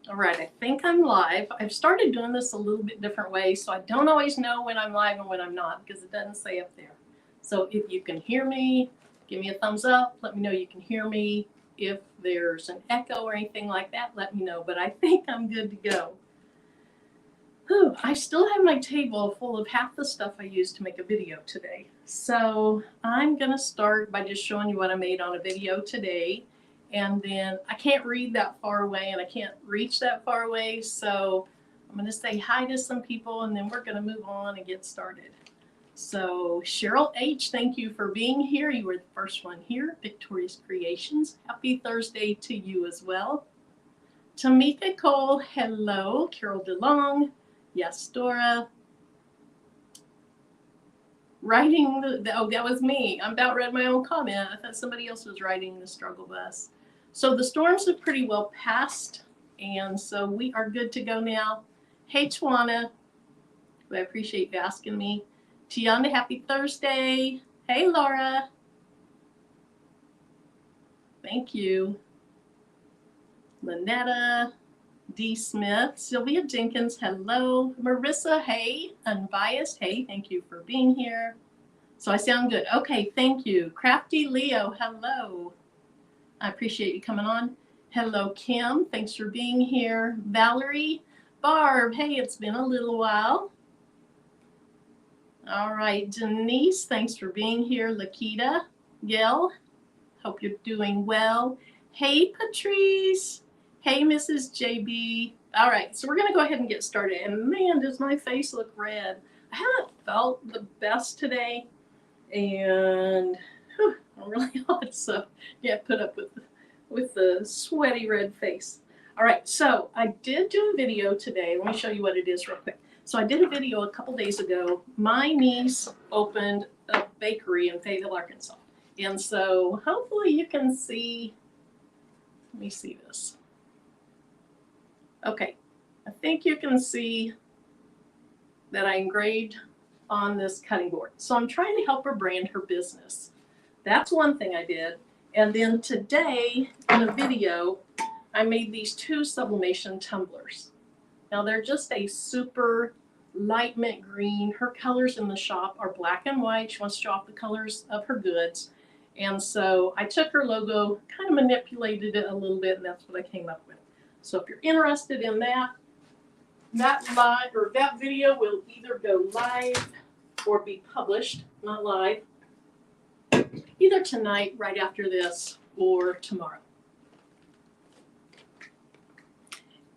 All right, I think I'm live. I've started doing this a little bit different way, so I don't always know when I'm live and when I'm not because it doesn't say up there. So if you can hear me, give me a thumbs up. Let me know you can hear me. If there's an echo or anything like that, let me know. But I think I'm good to go. Whew, I still have my table full of half the stuff I used to make a video today. So I'm going to start by just showing you what I made on a video today. And then I can't read that far away and I can't reach that far away. So I'm going to say hi to some people and then we're going to move on and get started. So Cheryl H., thank you for being here. You were the first one here. Victorious Creations. Happy Thursday to you as well. Tamika Cole, hello. Carol DeLong. Yes, Dora. Writing oh, that was me. I about read my own comment. I thought somebody else was writing the struggle bus. So the storms have pretty well passed, and so we are good to go now. Hey, Tawana. I appreciate you asking me. Tiana, happy Thursday. Hey, Laura. Thank you. Lynetta. D. Smith, Sylvia Jenkins, hello. Marissa, hey. Unbiased, hey, thank you for being here. So I sound good. Okay, thank you. Crafty Leo, hello. I appreciate you coming on. Hello, Kim, thanks for being here. Valerie, Barb, hey, it's been a little while. All right, Denise, thanks for being here. Lakita, Gail, hope you're doing well. Hey, Patrice. Hey, Mrs. JB. All right, so we're going to go ahead and get started. And man, does my face look red. I haven't felt the best today, and I'm really hot, so yeah, put up with the sweaty red face. All right, so I did do a video today. Let me show you what it is real quick. So I did a video a couple days ago. My niece opened a bakery in Fayetteville, Arkansas. And so hopefully you can see, let me see this. Okay, I think you can see that I engraved on this cutting board. So I'm trying to help her brand her business. That's one thing I did. And then today in a video, I made these two sublimation tumblers. Now they're just a super light mint green. Her colors in the shop are black and white. She wants to show off the colors of her goods. And so I took her logo, kind of manipulated it a little bit, and that's what I came up with. So if you're interested in that live or that video will either go live or be published, not live, either tonight, right after this, or tomorrow.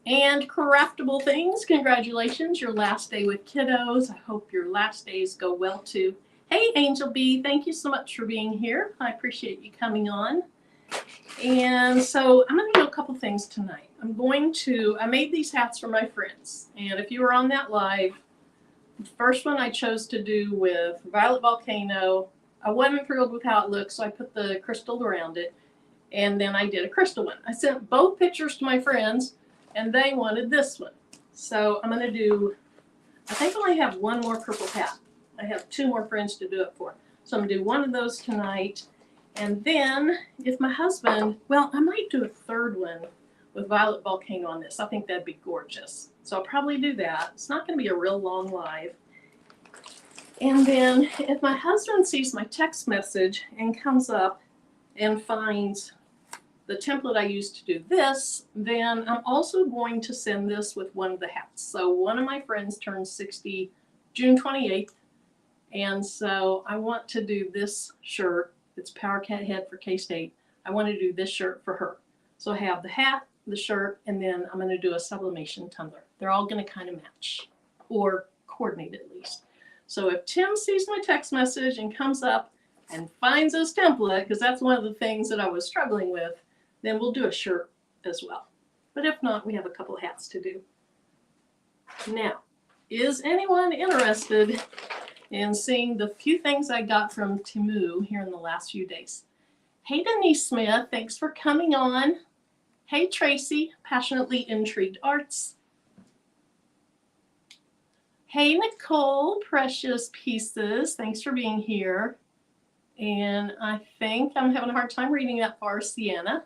And craftable things, congratulations, your last day with kiddos. I hope your last days go well too. Hey, Angel B, thank you so much for being here. I appreciate you coming on. And so I'm going to do a couple things tonight. I made these hats for my friends. And if you were on that live, the first one I chose to do with Violet Volcano. I wasn't thrilled with how it looked, so I put the crystal around it. And then I did a crystal one. I sent both pictures to my friends, and they wanted this one. So I'm going to do, I think I only have one more purple hat. I have two more friends to do it for. So I'm going to do one of those tonight. And then if my husband, well, I might do a third one with Violet Volcano on this. I think that'd be gorgeous. So I'll probably do that. It's not going to be a real long live. And then if my husband sees my text message and comes up and finds the template I used to do this, then I'm also going to send this with one of the hats. So one of my friends turns 60 June 28th. And so I want to do this shirt. It's Power Cat Head for K-State. I want to do this shirt for her. So I have the hat, the shirt, and then I'm going to do a sublimation tumbler. They're all going to kind of match or coordinate at least. So if Tim sees my text message and comes up and finds this template, because that's one of the things that I was struggling with, then we'll do a shirt as well. But if not, we have a couple of hats to do. Now, is anyone interested in seeing the few things I got from Teemu here in the last few days? Hey, Denise Smith, thanks for coming on. Hey, Tracy, Passionately Intrigued Arts. Hey, Nicole, Precious Pieces, thanks for being here. And I think I'm having a hard time reading that far. Sienna,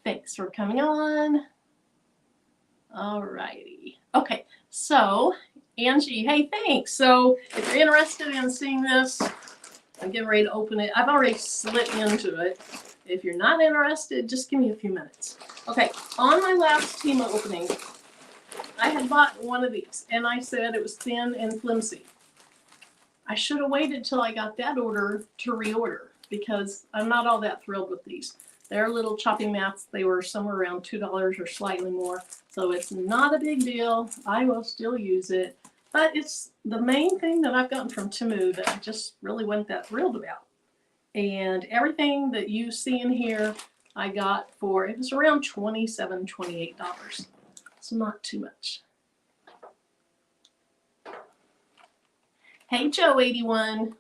thanks for coming on. All righty. Okay, so Angie, hey, thanks. So if you're interested in seeing this, I'm getting ready to open it. I've already slit into it. If you're not interested, just give me a few minutes. Okay, on my last Teemu opening, I had bought one of these, and I said it was thin and flimsy. I should have waited till I got that order to reorder because I'm not all that thrilled with these. They're little chopping mats. They were somewhere around $2 or slightly more. So it's not a big deal. I will still use it. But it's the main thing that I've gotten from Teemu that I just really wasn't that thrilled about. And everything that you see in here, I got for, it was around $27, $28. It's not too much. Hey, Joe81.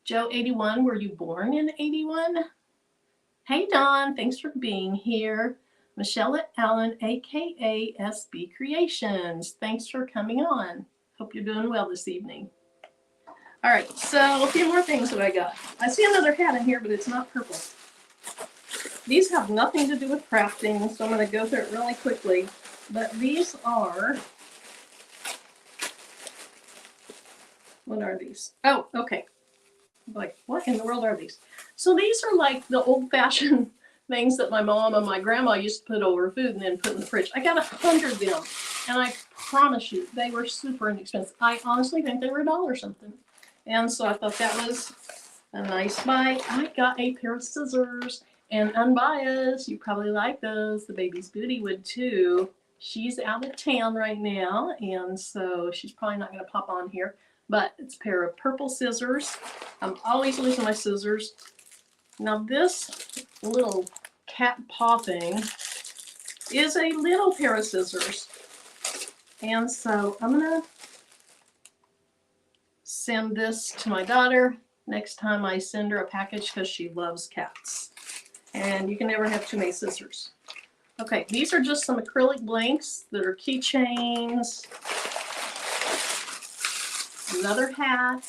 Joe81, were you born in 81? Hey, Don, thanks for being here. Michelle Allen, aka SB Creations. Thanks for coming on. Hope you're doing well this evening. All right, so a few more things that I got. I see another hat in here, but it's not purple. These have nothing to do with crafting, so I'm going to go through it really quickly. But these are, what are these? Oh, okay. Like, what in the world are these? So these are like the old-fashioned things that my mom and my grandma used to put over food and then put in the fridge. I got 100 of them, and I promise you, they were super inexpensive. I honestly think they were $1 something. And so I thought that was a nice buy. I got a pair of scissors, and unbiased, you probably like those. The baby's Booty would too. She's out of town right now, and so she's probably not going to pop on here. But it's a pair of purple scissors. I'm always losing my scissors. Now this little cat paw thing is a little pair of scissors. And so I'm gonna send this to my daughter next time I send her a package because she loves cats. And you can never have too many scissors. Okay, these are just some acrylic blanks that are keychains. Another hat.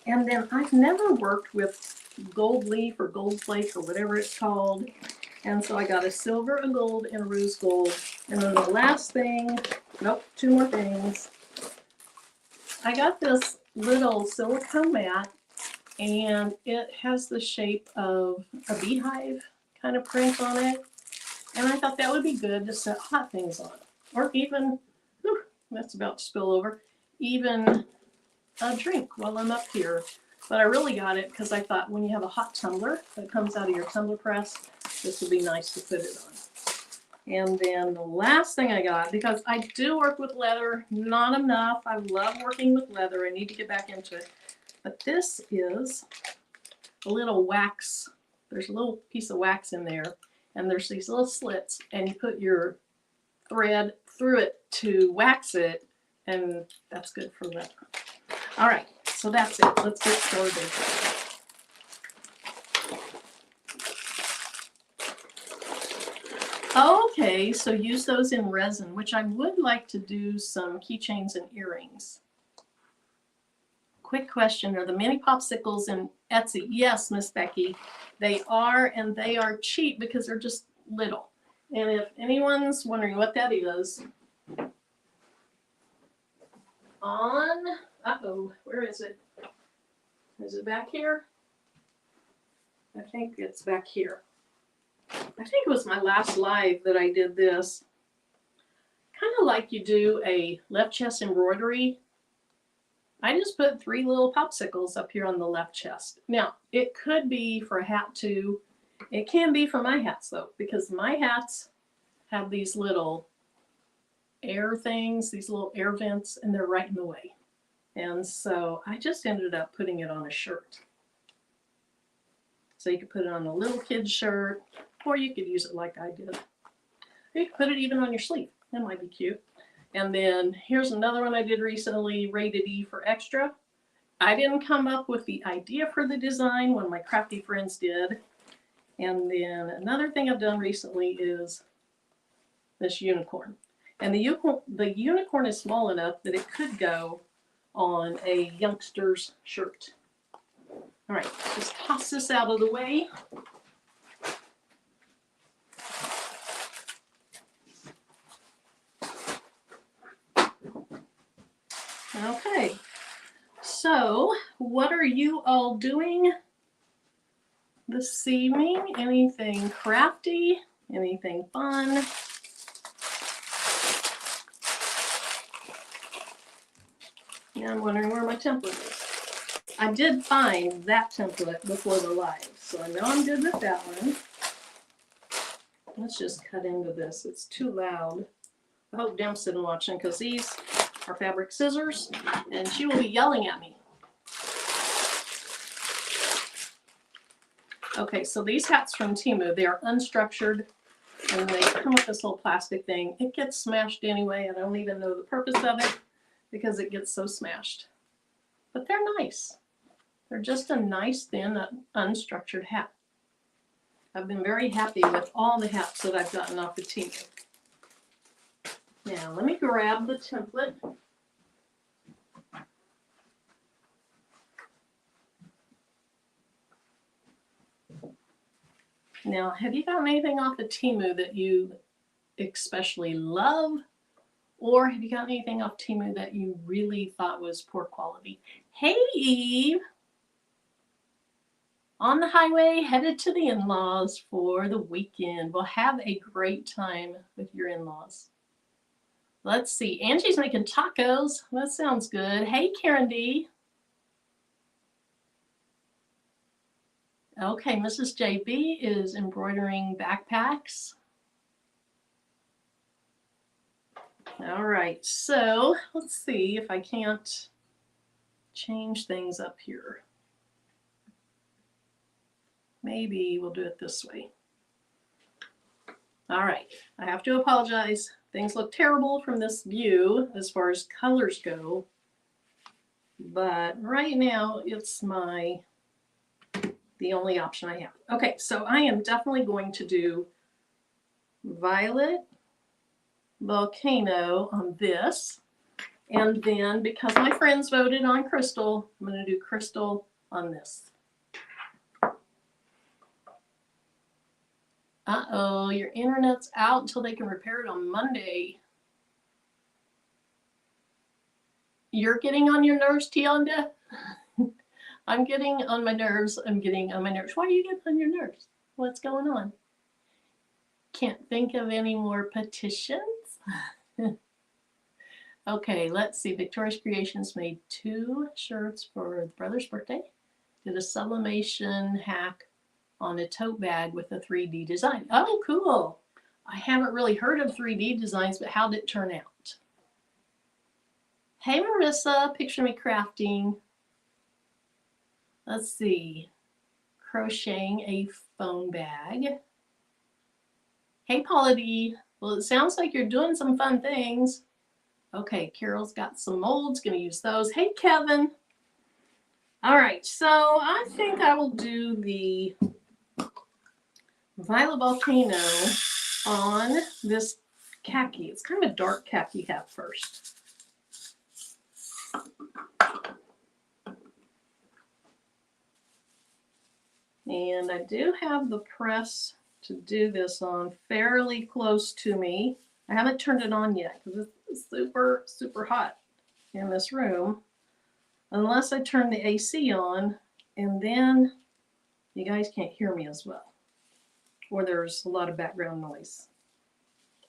And then I've never worked with gold leaf or gold flake or whatever it's called. And so I got a silver, a gold, and a rose gold. And then the last thing, nope, two more things. I got this little silicone mat, and it has the shape of a beehive kind of print on it. And I thought that would be good to set hot things on. Or even, whew, that's about to spill over, even a drink while I'm up here. But I really got it because I thought when you have a hot tumbler that comes out of your tumbler press, this would be nice to put it on. And then the last thing I got, because I do work with leather, not enough. I love working with leather. I need to get back into it. But this is a little wax. There's a little piece of wax in there, and there's these little slits, and you put your thread through it to wax it, and that's good for leather. All right, so that's it. Let's get started. Okay, so use those in resin, which I would like to do some keychains and earrings. Quick question, are the mini popsicles in Etsy? Yes, Miss Becky, they are, and they are cheap because they're just little. And if anyone's wondering what that is, on, uh-oh, where is it? Is it back here? I think it's back here. I think it was my last live that I did this. Kind of like you do a left chest embroidery. I just put 3 little popsicles up here on the left chest. Now, it could be for a hat too. It can be for my hats though, because my hats have these little air things, these little air vents, and they're right in the way. And so I just ended up putting it on a shirt. So you could put it on a little kid's shirt, or you could use it like I did. Or you could put it even on your sleeve. That might be cute. And then here's another one I did recently, rated E for extra. I didn't come up with the idea for the design, one of my crafty friends did. And then another thing I've done recently is this unicorn. And the unicorn is small enough that it could go on a youngster's shirt. All right, just toss this out of the way. Okay, so what are you all doing this evening? Anything crafty? Anything fun? Yeah, I'm wondering where my template is. I did find that template before the live, so I know I'm good with that one. Let's just cut into this. It's too loud. I hope Dem's sitting watching because these are fabric scissors and she will be yelling at me. Okay, so these hats from Teemu, they are unstructured and they come with this little plastic thing. It gets smashed anyway. I don't even know the purpose of it because it gets so smashed. But they're nice. They're just a nice, thin, unstructured hat. I've been very happy with all the hats that I've gotten off of Teemu. Now, let me grab the template. Now, have you gotten anything off of Teemu that you especially love? Or have you gotten anything off Teemu that you really thought was poor quality? Hey, Eve! On the highway, headed to the in-laws for the weekend. We'll have a great time with your in-laws. Let's see. Angie's making tacos. That sounds good. Hey, Karen D. Okay, Mrs. JB is embroidering backpacks. All right, so let's see if I can't change things up here. Maybe we'll do it this way. All right, I have to apologize. Things look terrible from this view as far as colors go. But right now it's the only option I have. Okay, so I am definitely going to do Violet Volcano on this. And then because my friends voted on Crystal, I'm going to do Crystal on this. Uh-oh, your internet's out until they can repair it on Monday. You're getting on your nerves, Tionda? I'm getting on my nerves. I'm getting on my nerves. Why are you getting on your nerves? What's going on? Can't think of any more petitions? Okay, let's see. Victoria's Creations made 2 shirts for the brother's birthday. Did a sublimation hack on a tote bag with a 3D design. Oh, cool. I haven't really heard of 3D designs, but how did it turn out? Hey, Marissa, picture me crafting. Let's see. Crocheting a phone bag. Hey, Paula D. Well, it sounds like you're doing some fun things. Okay, Carol's got some molds, gonna use those. Hey, Kevin. All right, so I think I will do the Violet Volcano on this khaki. It's kind of a dark khaki hat first. And I do have the press to do this on fairly close to me. I haven't turned it on yet because it's super, super hot in this room. Unless I turn the AC on, and then you guys can't hear me as well. Or there's a lot of background noise.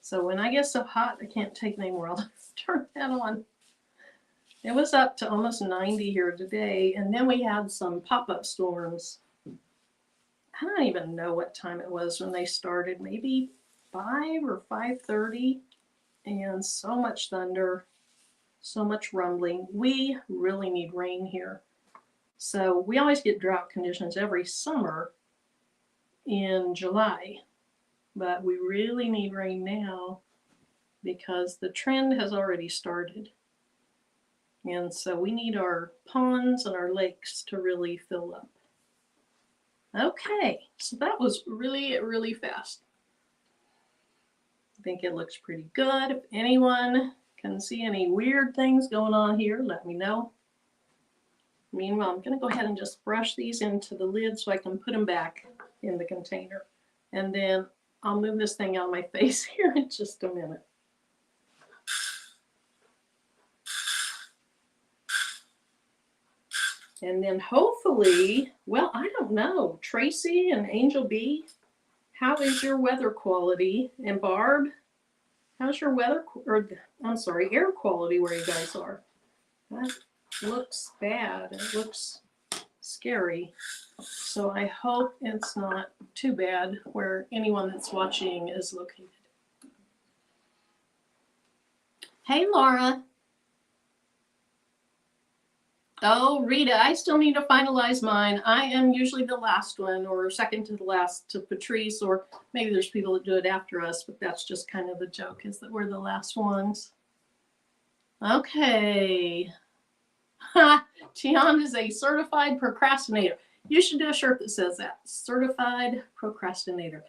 So when I get so hot I can't take it anymore, I'll turn that on. It was up to almost 90 here today, and then we had some pop-up storms. I don't even know what time it was when they started, maybe 5 or 5:30, and so much thunder, so much rumbling. We really need rain here. So we always get drought conditions every summer in July, but we really need rain now because the trend has already started. And so we need our ponds and our lakes to really fill up. Okay, so that was really, really fast. I think it looks pretty good. If anyone can see any weird things going on here, let me know. Meanwhile, I'm going to go ahead and just brush these into the lid so I can put them back in the container. And then I'll move this thing out of my face here in just a minute. And then hopefully, well, I don't know, Tracy and Angel B, how is your weather quality? And Barb, how's your weather, or I'm sorry, air quality where you guys are? That looks bad. It looks scary. So I hope it's not too bad where anyone that's watching is located. Hey, Laura. Oh, Rita, I still need to finalize mine. I am usually the last one or second to the last to Patrice, or maybe there's people that do it after us, but that's just kind of the joke, is that we're the last ones. Okay. Tian is a certified procrastinator. You should do a shirt that says that. Certified procrastinator.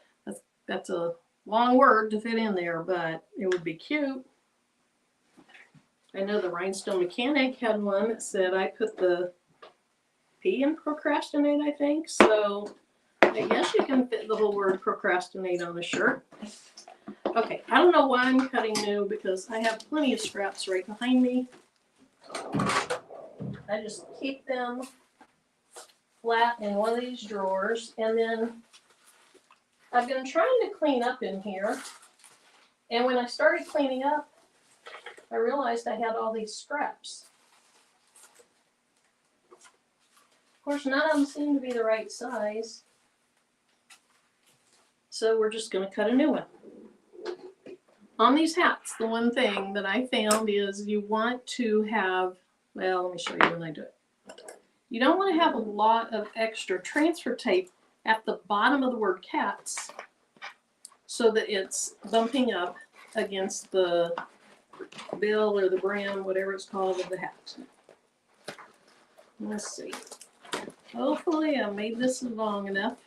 That's a long word to fit in there, but it would be cute. I know the Rhinestone mechanic had one that said I put the P in procrastinate, I think. So I guess you can fit the whole word procrastinate on a shirt. Okay, I don't know why I'm cutting new because I have plenty of scraps right behind me. I just keep them flat in one of these drawers, and then I've been trying to clean up in here, and when I started cleaning up, I realized I had all these scraps. Of course, none of them seem to be the right size, so we're just going to cut a new one. On these hats, the one thing that I found is you want to have, well, let me show you when I do it. You don't want to have a lot of extra transfer tape at the bottom of the word cats so that it's bumping up against the bill or the brim, whatever it's called, of the hat. Let's see. Hopefully I made this long enough.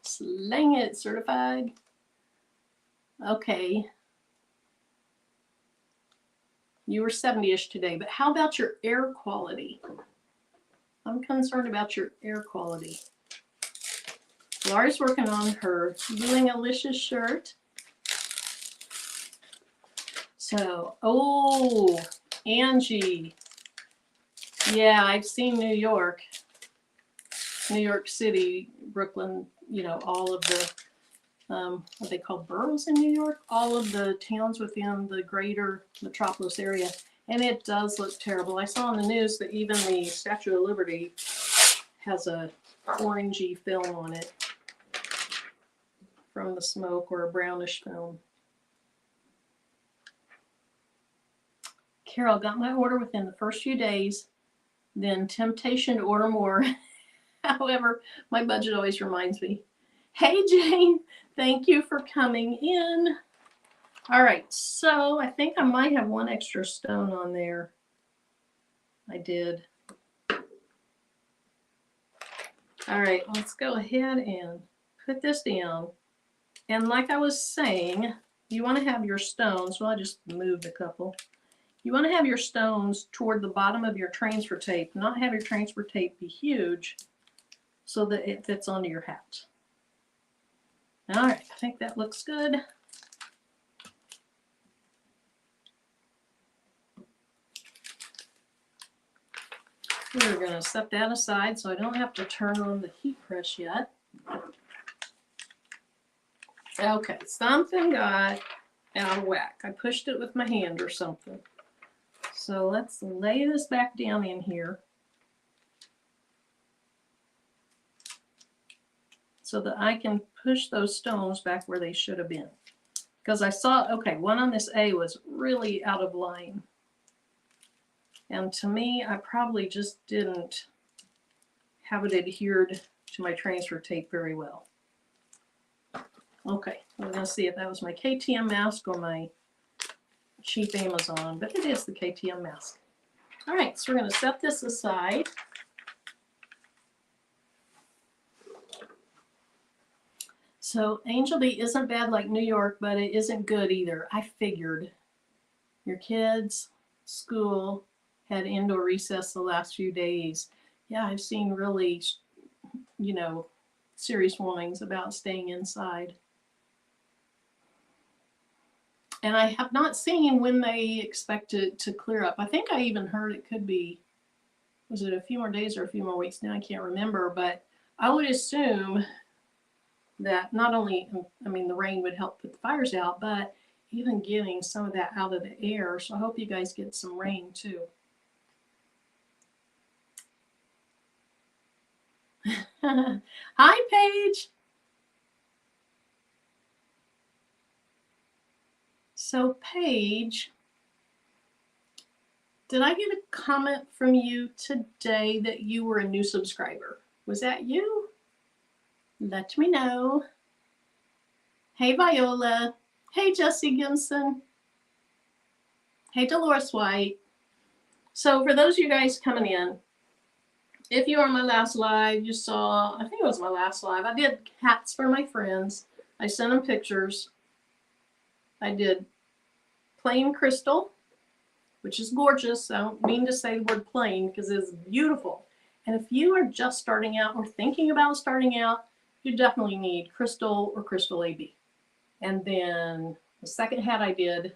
Slang it, certified. Okay. You were 70-ish today, but how about your air quality? I'm concerned about your air quality. Laura's working on her Bling Alicious shirt. So, oh, Angie. Yeah, I've seen New York City, Brooklyn, you know, all of the, what they call boroughs in New York, all of the towns within the greater metropolis area. And it does look terrible. I saw on the news that even the Statue of Liberty has a orangey film on it from the smoke, or a brownish film. Carol, got my order within the first few days, then temptation to order more. However, my budget always reminds me. Hey, Jane, thank you for coming in. All right, so I think I might have one extra stone on there. I did. All right, let's go ahead and put this down. And like I was saying, you want to have your stones, well, I just moved a couple. You want to have your stones toward the bottom of your transfer tape, not have your transfer tape be huge so that it fits onto your hat. All right, I think that looks good. We're going to set that aside so I don't have to turn on the heat press yet. Okay, something got out of whack. I pushed it with my hand or something. So let's lay this back down in here so that I can push those stones back where they should have been. Because I saw, okay, one on this A was really out of line. And to me, I probably just didn't have it adhered to my transfer tape very well. Okay, we're going to see if that was my KTM mask or my cheap Amazon, but it is the KTM mask. All right, so we're going to set this aside. So Angel B isn't bad like New York, but it isn't good either. I figured your kids' school had indoor recess the last few days. Yeah, I've seen really, you know, serious warnings about staying inside. And I have not seen when they expect it to clear up. I think I even heard it could be, was it a few more days or a few more weeks? Now I can't remember, but I would assume that not only, I mean, the rain would help put the fires out, but even getting some of that out of the air. So I hope you guys get some rain too. Hi, Paige. So, Paige, did I get a comment from you today that you were a new subscriber? Was that you? Let me know. Hey, Viola. Hey, Jessie Gimson. Hey, Dolores White. So, for those of you guys coming in, if you were on my last live, you saw, I think it was my last live, I did hats for my friends. I sent them pictures. I did plain crystal, which is gorgeous. I don't mean to say the word plain because it's beautiful. And if you are just starting out or thinking about starting out, you definitely need crystal or crystal AB. And then the second hat I did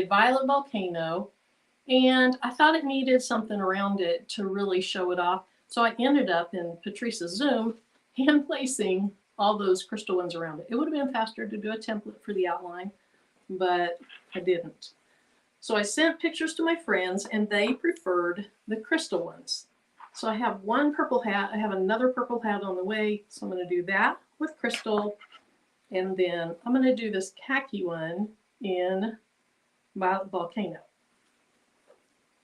Violet Volcano, and I thought it needed something around it to really show it off. So I ended up in Patrice's Zoom hand placing all those crystal ones around it. It would have been faster to do a template for the outline, but I didn't. So I sent pictures to my friends and they preferred the crystal ones. So I have one purple hat. I have another purple hat on the way. So I'm going to do that with crystal. And then I'm going to do this khaki one in Violet Volcano.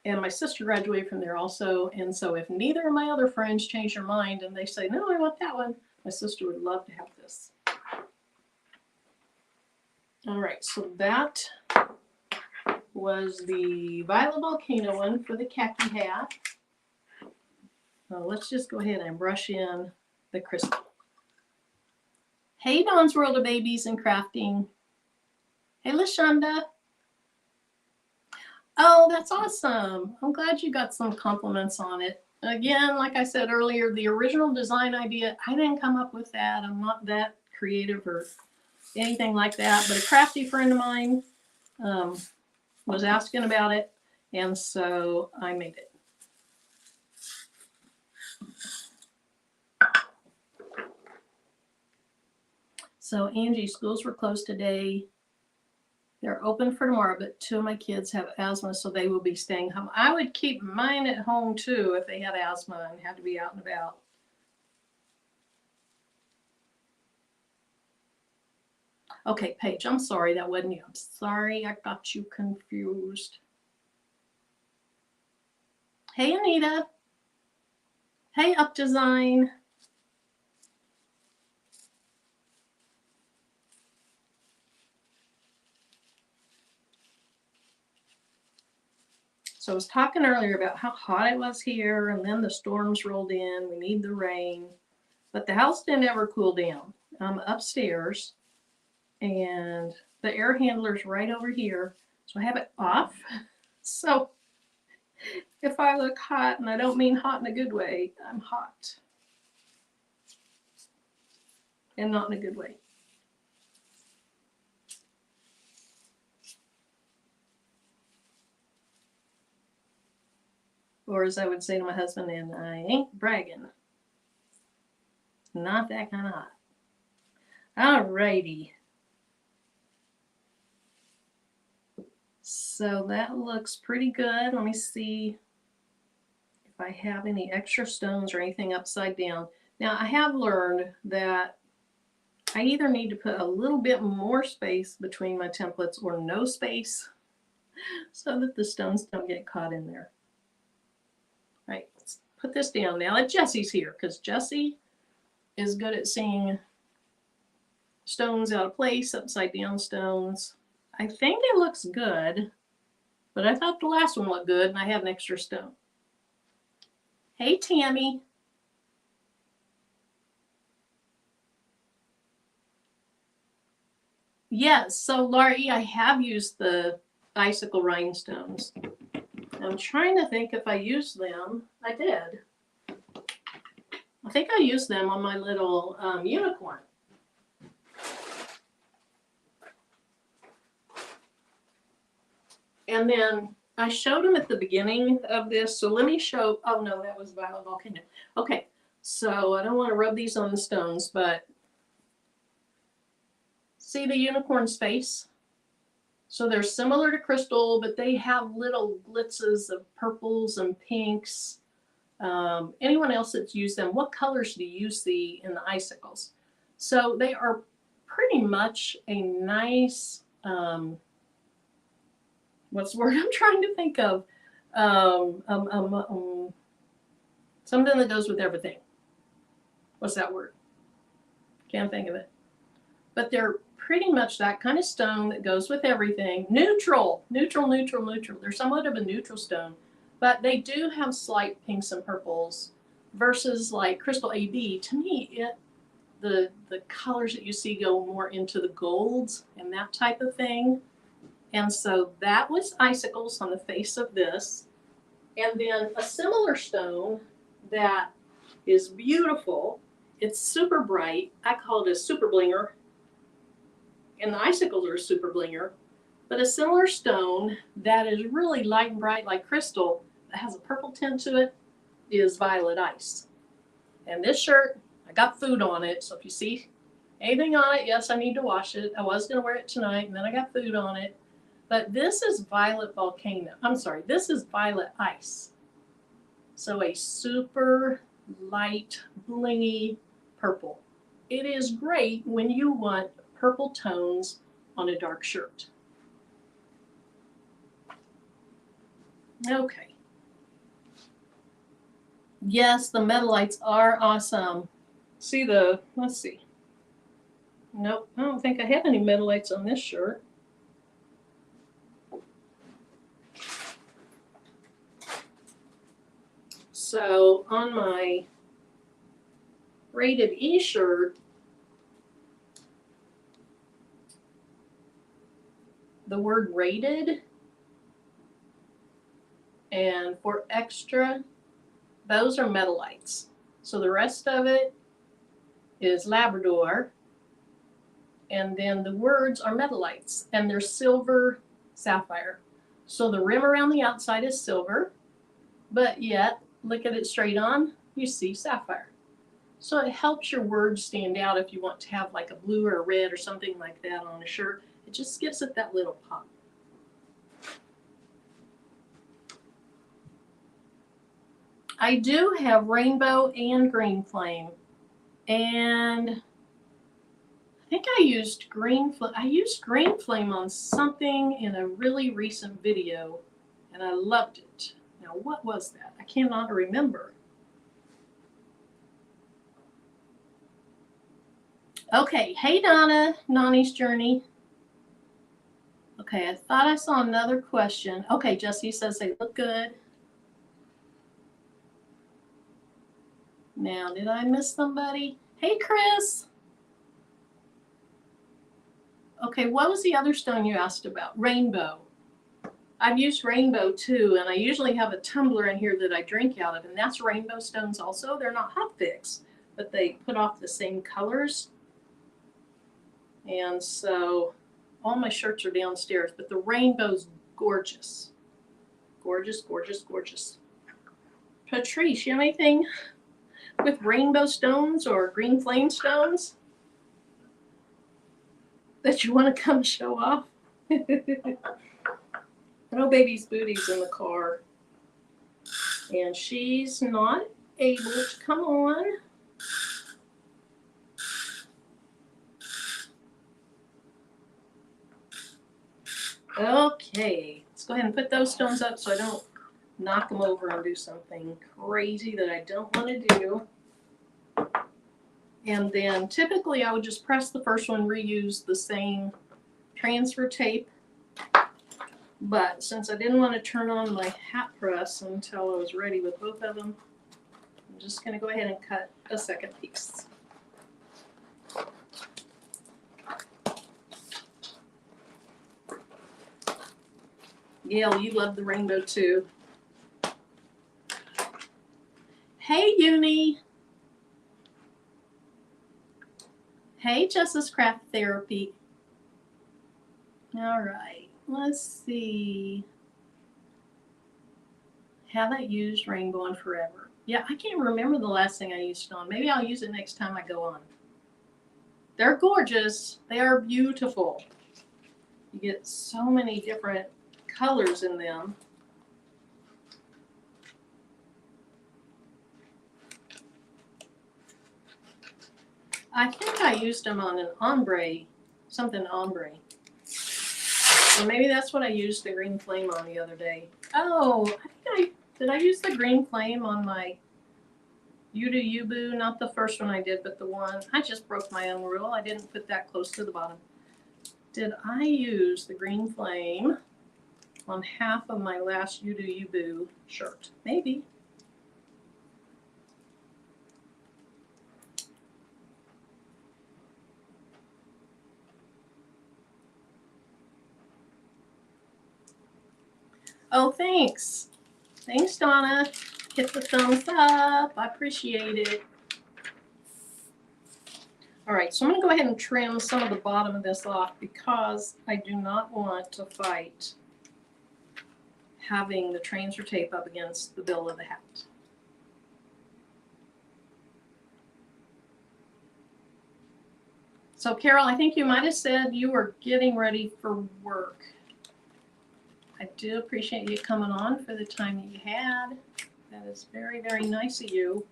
And my sister graduated from there also. And so if neither of my other friends change their mind and they say, no, I want that one, my sister would love to have this. All right, so that was the Violet Volcano one for the khaki hat. Now let's just go ahead and brush in the crystal. Hey, Dawn's World of Babies and Crafting. Hey, LaShonda. Oh, that's awesome. I'm glad you got some compliments on it. Again, like I said earlier, the original design idea, I didn't come up with that. I'm not that creative or anything like that, but a crafty friend of mine was asking about it, and so I made it. So Angie, schools were closed today. They're open for tomorrow, but 2 of my kids have asthma, so they will be staying home. I would keep mine at home too if they had asthma and had to be out and about. Okay, Paige, I'm sorry that wasn't you. I'm sorry I got you confused. Hey, Anita. Hey, Up Design. So I was talking earlier about how hot it was here, and then the storms rolled in. We need the rain, but the house didn't ever cool down. I'm upstairs, and the air handler's right over here, so I have it off. So if I look hot, and I don't mean hot in a good way, I'm hot, and not in a good way. Or as I would say to my husband, and I ain't bragging. Not that kind of hot. Alrighty. So that looks pretty good. Let me see if I have any extra stones or anything upside down. Now I have learned that I either need to put a little bit more space between my templates or no space so that the stones don't get caught in there. All right, let's put this down now that Jessie's here, because Jessie is good at seeing stones out of place, upside down stones. I think it looks good, but I thought the last one looked good and I had an extra stone. Hey, Tammy. Yes, so Laurie, I have used the icicle rhinestones. I'm trying to think if I used them. I did. I think I used them on my little unicorn. And then I showed them at the beginning of this, so let me show, oh no, that was Violet Volcano. Okay, so I don't want to rub these on the stones, but see the unicorn's face? So they're similar to crystal, but they have little blitzes of purples and pinks. Anyone else that's used them, what colors do you see in the icicles? So they are pretty much a nice, what's the word I'm trying to think of? Something that goes with everything. What's that word? Can't think of it. But they're pretty much that kind of stone that goes with everything. Neutral, neutral, neutral, neutral. They're somewhat of a neutral stone, but they do have slight pinks and purples versus like crystal AB. To me, the colors that you see go more into the golds and that type of thing. And so that was icicles on the face of this. And then a similar stone that is beautiful. It's super bright. I call it a super blinger. And the icicles are a super blinger. But a similar stone that is really light and bright like crystal that has a purple tint to it is violet ice. And this shirt, I got food on it. So if you see anything on it, yes, I need to wash it. I was going to wear it tonight and then I got food on it. But this is violet volcano. I'm sorry, this is violet ice. So a super light, blingy purple. It is great when you want purple tones on a dark shirt. Okay. Yes, the metalites are awesome. See let's see. Nope, I don't think I have any metalites on this shirt. So on my rated E shirt, the word rated and for extra, those are metalites. So the rest of it is Labrador. And then the words are metalites and they're silver sapphire. So the rim around the outside is silver, but yet look at it straight on, you see sapphire. So it helps your words stand out if you want to have like a blue or a red or something like that on a shirt. It just gives it that little pop. I do have rainbow and green flame. And I think I used green flame on something in a really recent video and I loved it. Now what was that? I cannot remember. Okay, hey Donna, Nani's Journey. Okay, I thought I saw another question. Okay, Jesse says they look good. Now, did I miss somebody? Hey, Chris. Okay, what was the other stone you asked about? Rainbow. I've used rainbow too, and I usually have a tumbler in here that I drink out of, and that's rainbow stones also. They're not hot fix, but they put off the same colors. And so all my shirts are downstairs, but the rainbow's gorgeous. Gorgeous, gorgeous, gorgeous. Patrice, you have anything with rainbow stones or green flame stones that you want to come show off? I know baby's Booty's in the car and she's not able to come on. Okay, let's go ahead and put those stones up so I don't knock them over and do something crazy that I don't want to do. And then typically I would just press the first one, reuse the same transfer tape. But since I didn't want to turn on my hat press until I was ready with both of them, I'm just going to go ahead and cut a second piece. Gail, you love the rainbow too. Hey, Uni. Hey, Justice Craft Therapy. All right, let's see. Haven't used rainbow in forever. Yeah, I can't remember the last thing I used it on. Maybe I'll use it next time I go on. They're gorgeous. They are beautiful. You get so many different colors in them. I think I used them on an ombre, something ombre. Or maybe that's what I used the green flame on the other day. Oh, did I use the green flame on my You Do You Boo? Not the first one I did, but the one, I just broke my own rule. I didn't put that close to the bottom. Did I use the green flame on half of my last You Do You Boo shirt? Maybe. Oh, thanks. Thanks, Donna. Hit the thumbs up. I appreciate it. All right, so I'm going to go ahead and trim some of the bottom of this off because I do not want to fight having the transfer tape up against the bill of the hat. So, Carol, I think you might have said you were getting ready for work. I do appreciate you coming on for the time that you had. That is very, very nice of you.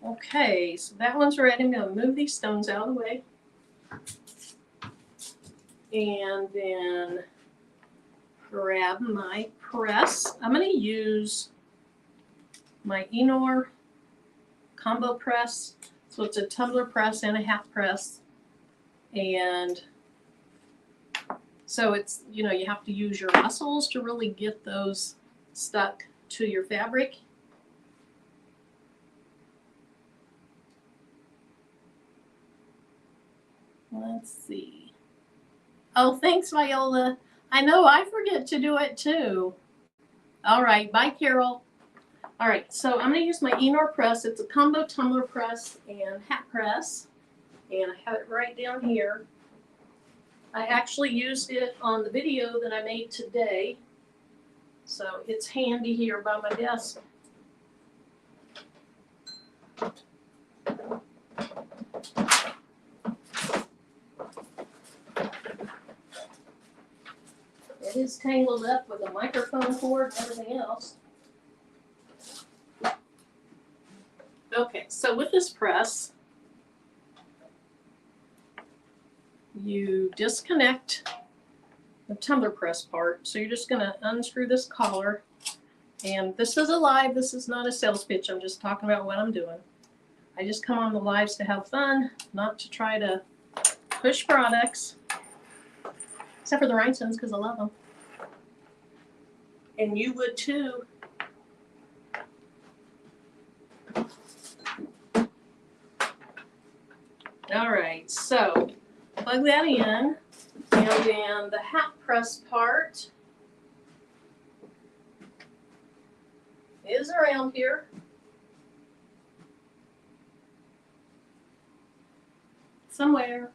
Okay, so that one's ready. I'm going to move these stones out of the way. And then grab my press. I'm going to use my Enor combo press. So it's a tumbler press and a hat press. And so it's, you know, you have to use your muscles to really get those stuck to your fabric. Let's see. Oh, thanks, Viola. I know I forget to do it too. All right, bye, Carol. All right, so I'm going to use my Enor press. It's a combo tumbler press and hat press. And I have it right down here. I actually used it on the video that I made today. So it's handy here by my desk. It is tangled up with a microphone cord and everything else. Okay, so with this press, you disconnect the tumbler press part. So you're just going to unscrew this collar. And this is a live, this is not a sales pitch. I'm just talking about what I'm doing. I just come on the lives to have fun, not to try to push products. Except for the Rhinestones, because I love them. And you would too. All right, so plug that in, and then the hat press part is around here. Somewhere.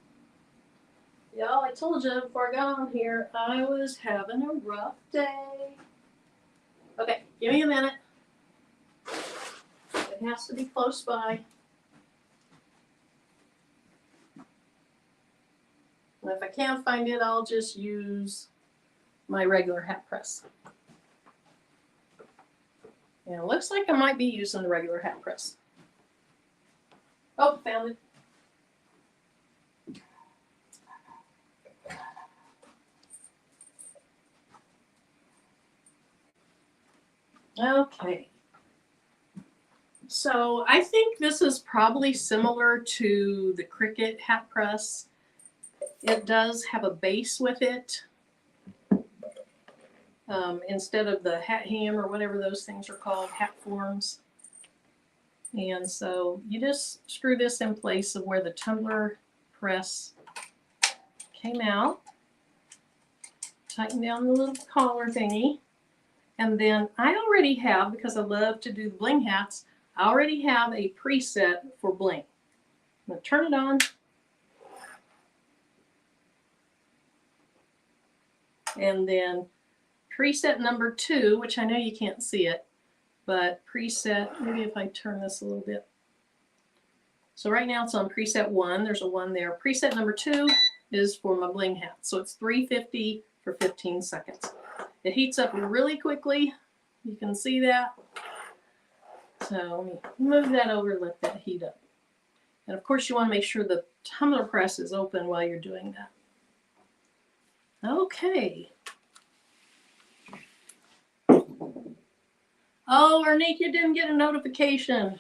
Y'all, I told you before I got on here, I was having a rough day. Okay, give me a minute. It has to be close by. And if I can't find it, I'll just use my regular hat press. And it looks like I might be using the regular hat press. Oh, found it. Okay. So I think this is probably similar to the Cricut hat press. It does have a base with it. Instead of the hat hem or whatever those things are called, hat forms. And so you just screw this in place of where the tumbler press came out. Tighten down the little collar thingy. And then I already have, because I love to do the bling hats, I already have a preset for bling. I'm going to turn it on. And then preset number 2, which I know you can't see it, but preset, maybe if I turn this a little bit. So right now it's on preset 1. There's a 1 there. Preset number 2 is for my bling hat. So it's 350 for 15 seconds. It heats up really quickly. You can see that. So let me move that over, let that heat up. And of course you want to make sure the tumbler press is open while you're doing that. Okay. Oh, Arnique, you didn't get a notification.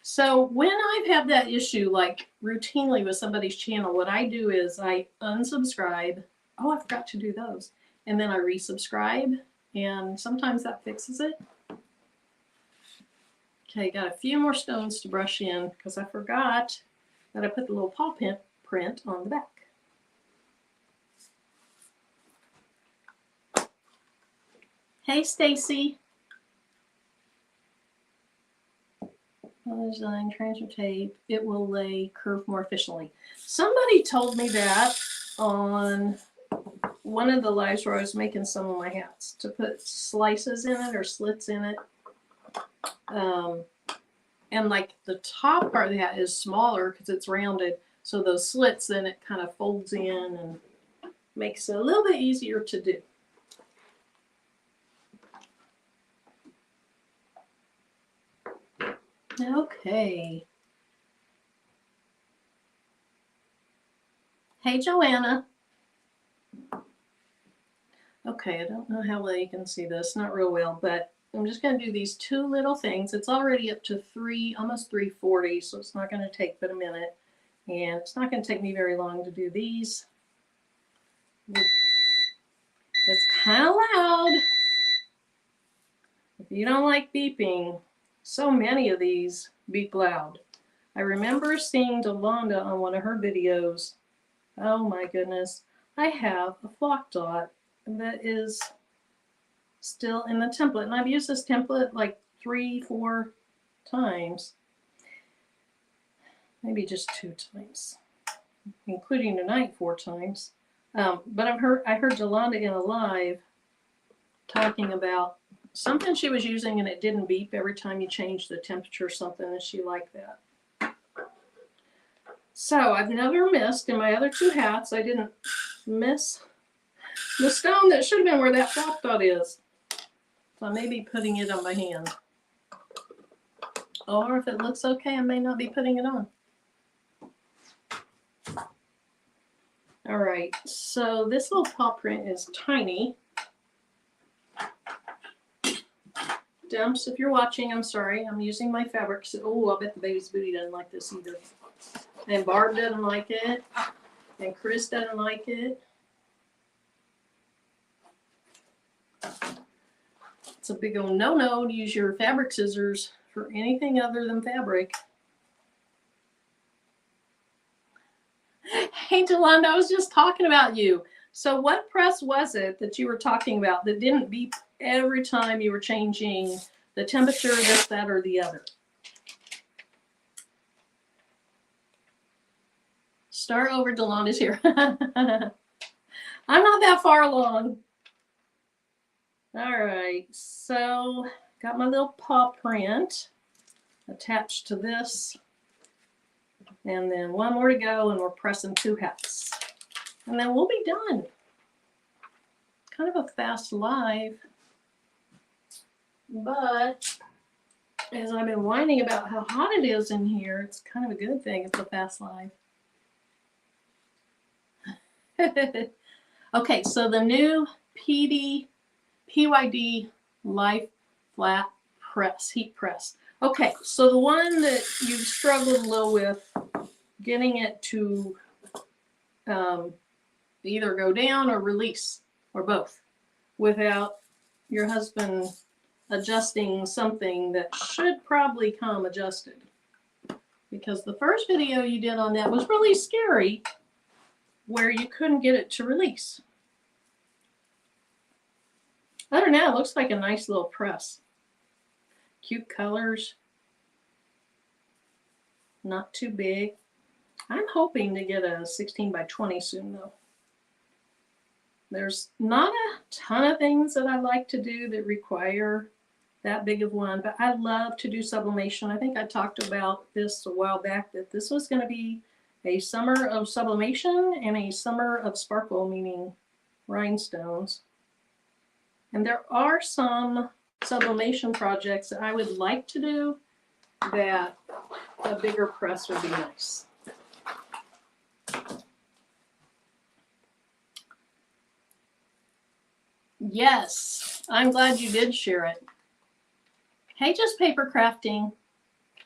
So when I've had that issue, like routinely with somebody's channel, what I do is I unsubscribe. Oh, I forgot to do those. And then I resubscribe, and sometimes that fixes it. Okay, got a few more stones to brush in because I forgot that I put the little paw print on the back. Hey, Stacy. Design, transfer tape. It will lay curve more efficiently. Somebody told me that on one of the lives where I was making some of my hats, to put slices in it or slits in it. And like the top part of the hat is smaller because it's rounded. So those slits, then it kind of folds in and makes it a little bit easier to do. Okay. Hey, Joanna. Okay, I don't know how well you can see this, not real well, but I'm just going to do these 2 little things. It's already up to almost 340, so it's not going to take but a minute. And it's not going to take me very long to do these. It's kind of loud. If you don't like beeping, so many of these beep loud. I remember seeing Delonda on one of her videos. Oh my goodness. I have a flock dot that is still in the template. And I've used this template like 3-4 times. Maybe just 2 times. Including tonight 4 times. But I heard Delonda in a live talking about something she was using and it didn't beep every time you changed the temperature or something, and she liked that. So I've never missed in my other 2 hats. I didn't miss the stone that should have been where that flock dot is. So I may be putting it on my hand. Or if it looks okay, I may not be putting it on. All right, so this little paw print is tiny. Dumps, if you're watching, I'm sorry. I'm using my fabrics. Oh, I bet the baby's booty doesn't like this either. And Barb doesn't like it. And Chris doesn't like it. It's a big old no-no to use your fabric scissors for anything other than fabric. Hey, Delonda, I was just talking about you. So what press was it that you were talking about that didn't beep every time you were changing the temperature, this, that, or the other? Start over, Delonda's here. I'm not that far along. All right, so got my little paw print attached to this. And then 1 more to go, and we're pressing 2 hats. And then we'll be done. Kind of a fast live. But as I've been whining about how hot it is in here, it's kind of a good thing it's a fast live. Okay, so the new PYD Life Flat Press, heat press. Okay, so the one that you've struggled a little with, getting it to either go down or release, or both, without your husband adjusting something that should probably come adjusted. Because the first video you did on that was really scary, where you couldn't get it to release. Other than that, it looks like a nice little press. Cute colors. Not too big. I'm hoping to get a 16 by 20 soon though. There's not a ton of things that I like to do that require that big of one, but I love to do sublimation. I think I talked about this a while back, that this was going to be a summer of sublimation and a summer of sparkle, meaning rhinestones. And there are some sublimation projects that I would like to do that a bigger press would be nice. Yes, I'm glad you did share it. Hey, just paper crafting.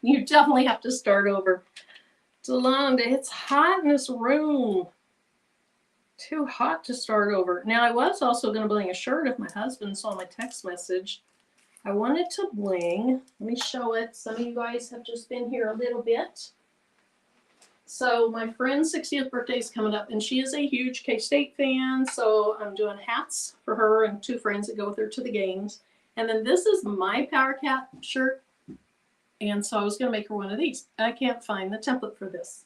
You definitely have to start over. Delonda, it's hot in this room. Too hot to start over. Now, I was also going to bling a shirt if my husband saw my text message. I wanted to bling. Let me show it. Some of you guys have just been here a little bit. So my friend's 60th birthday is coming up, and she is a huge K-State fan, so I'm doing hats for her and 2 friends that go with her to the games. And then this is my Power Cat shirt, and so I was going to make her one of these. I can't find the template for this.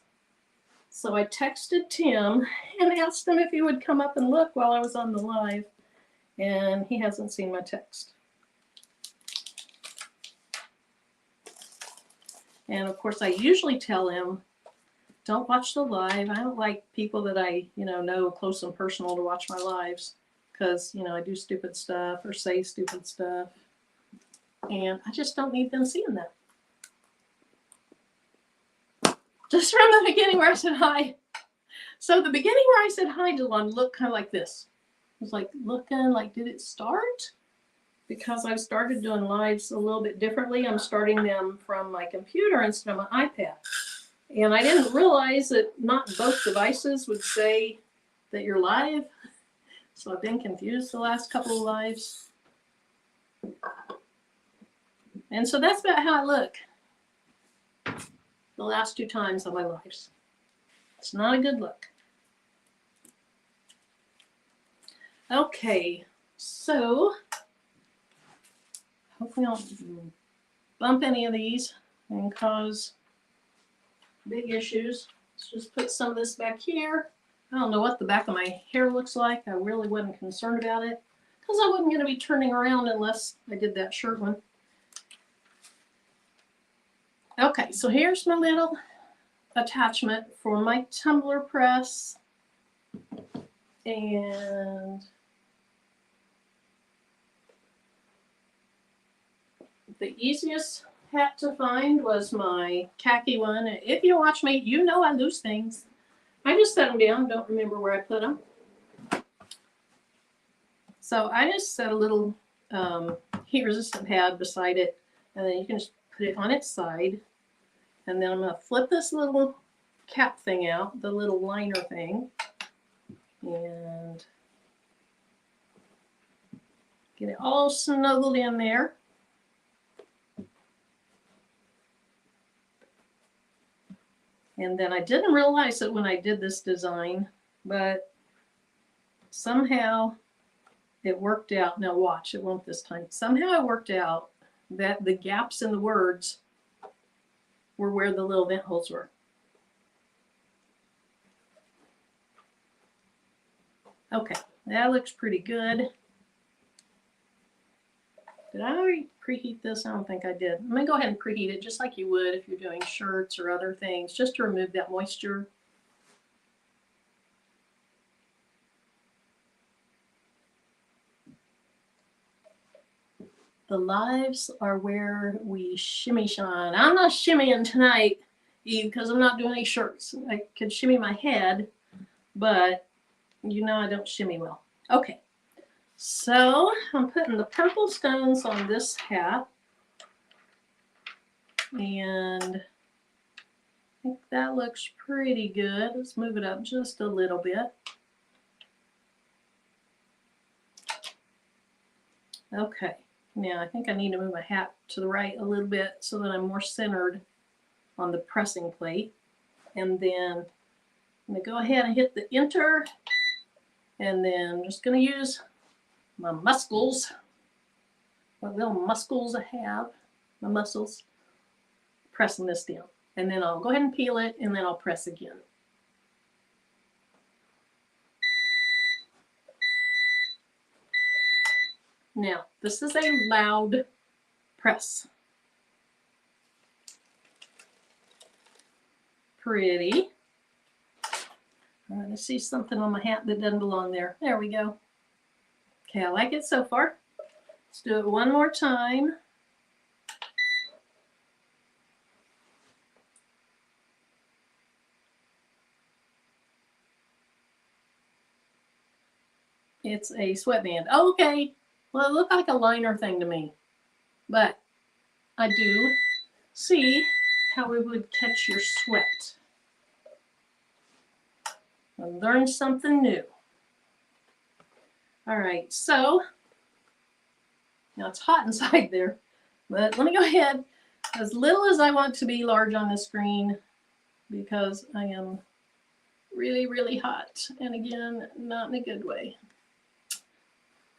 So I texted Tim and asked him if he would come up and look while I was on the live, and he hasn't seen my text. And of course, I usually tell him, don't watch the live. I don't like people that I, know close and personal to watch my lives, because, I do stupid stuff or say stupid stuff. And I just don't need them seeing that. Just from the beginning where I said hi. So the beginning where I said hi, Delon looked kind of like this. It was like looking like, did it start? Because I've started doing lives a little bit differently. I'm starting them from my computer instead of my iPad. And I didn't realize that not both devices would say that you're live. So I've been confused the last couple of lives. And so that's about how I look the last 2 times on my lives. It's not a good look. Okay, so hopefully I don't bump any of these and cause big issues. Let's just put some of this back here. I don't know what the back of my hair looks like. I really wasn't concerned about it because I wasn't going to be turning around unless I did that shirt one. Okay, so here's my little attachment for my tumbler press. And the easiest hat to find was my khaki one. If you watch me, you know I lose things. I just set them down, don't remember where I put them. So I just set a little heat resistant pad beside it, and then you can just put it on its side. And then I'm going to flip this little cap thing out, the little liner thing, and get it all snuggled in there. And then I didn't realize it when I did this design, but somehow it worked out. Now watch, it won't this time. Somehow it worked out that the gaps in the words were where the little vent holes were. Okay, that looks pretty good. Did I already preheat this? I don't think I did. I'm going to go ahead and preheat it just like you would if you're doing shirts or other things, just to remove that moisture. The lives are where we shimmy shine. I'm not shimmying tonight, Eve, because I'm not doing any shirts. I could shimmy my head, but I don't shimmy well. Okay, so I'm putting the purple stones on this hat, and I think that looks pretty good. Let's move it up just a little bit. Okay. Now, I think I need to move my hat to the right a little bit so that I'm more centered on the pressing plate. And then I'm going to go ahead and hit the enter. And then I'm just going to use my muscles, what little muscles I have, my muscles, pressing this down. And then I'll go ahead and peel it, and then I'll press again. Now, this is a loud press. Pretty. I see something on my hat that doesn't belong there. There we go. Okay, I like it so far. Let's do it one more time. It's a sweatband. Okay. Well, it looked like a liner thing to me. But I do see how it would catch your sweat. I learned something new. All right, so now it's hot inside there, but let me go ahead, as little as I want to be large on the screen, because I am really, really hot. And again, not in a good way.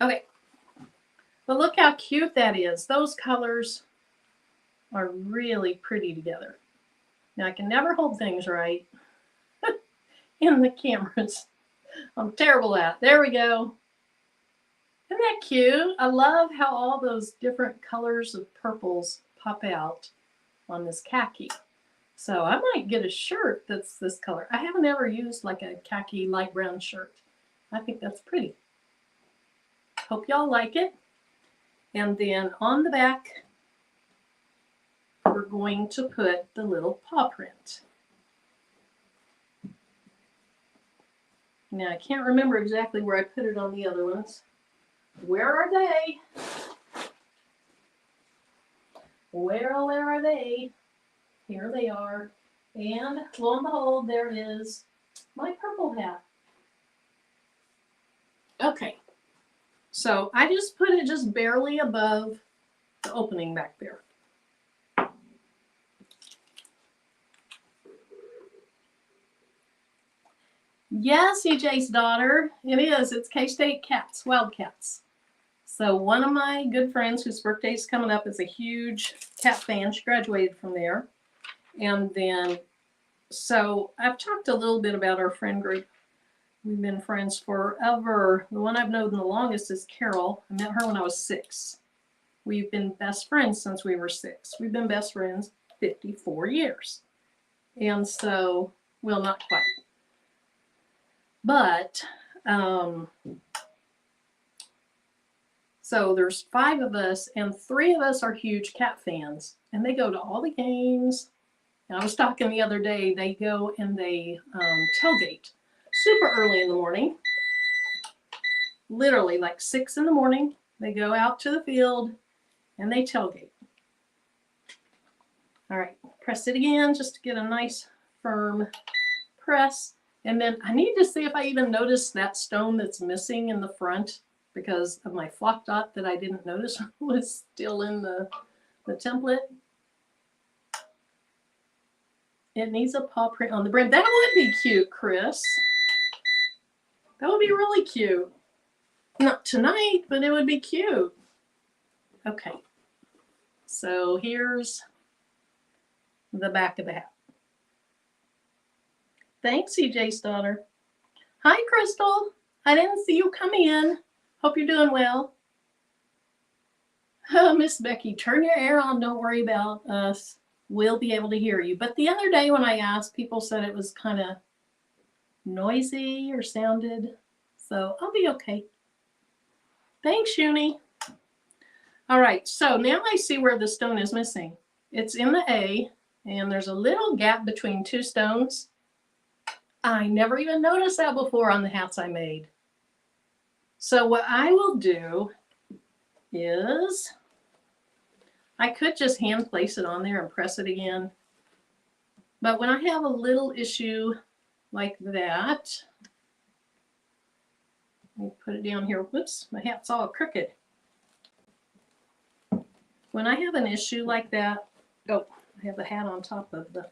Okay, but look how cute that is. Those colors are really pretty together. Now I can never hold things right in the cameras. I'm terrible at it. There we go. Isn't that cute? I love how all those different colors of purples pop out on this khaki. So I might get a shirt that's this color. I haven't ever used like a khaki light brown shirt. I think that's pretty. Hope y'all like it. And then on the back, we're going to put the little paw print. Now I can't remember exactly where I put it on the other ones. Where are they? Where are they? Here they are. And lo and behold, there is my purple hat. Okay. So I just put it just barely above the opening back there. Yes, EJ's daughter. It is. It's K-State Cats, Wildcats. So one of my good friends whose birthday is coming up is a huge cat fan. She graduated from there. And then, so I've talked a little bit about our friend group. We've been friends forever. The one I've known the longest is Carol. I met her when I was 6. We've been best friends since we were 6. We've been best friends 54 years. And so, well, not quite. But, so there's 5 of us, and 3 of us are huge cat fans, and they go to all the games. And I was talking the other day, they go and they tailgate super early in the morning, literally like 6 in the morning. They go out to the field and they tailgate. All right, press it again just to get a nice firm press. And then I need to see if I even noticed that stone that's missing in the front because of my flock dot that I didn't notice was still in the template. It needs a paw print on the brim. That would be cute, Chris. That would be really cute. Not tonight, but it would be cute. Okay. So here's the back of the hat. Thanks, EJ's daughter. Hi, Crystal. I didn't see you come in. Hope you're doing well. Oh, Miss Becky, turn your air on. Don't worry about us. We'll be able to hear you. But the other day when I asked, people said it was kind of noisy or sounded. So I'll be okay. Thanks, Shuni. All right, so now I see where the stone is missing. It's in the A, and there's a little gap between 2 stones. I never even noticed that before on the hats I made. So what I will do is I could just hand place it on there and press it again. But when I have a little issue like that, let me put it down here. Whoops, my hat's all crooked. When I have an issue like that, oh, I have the hat on top of the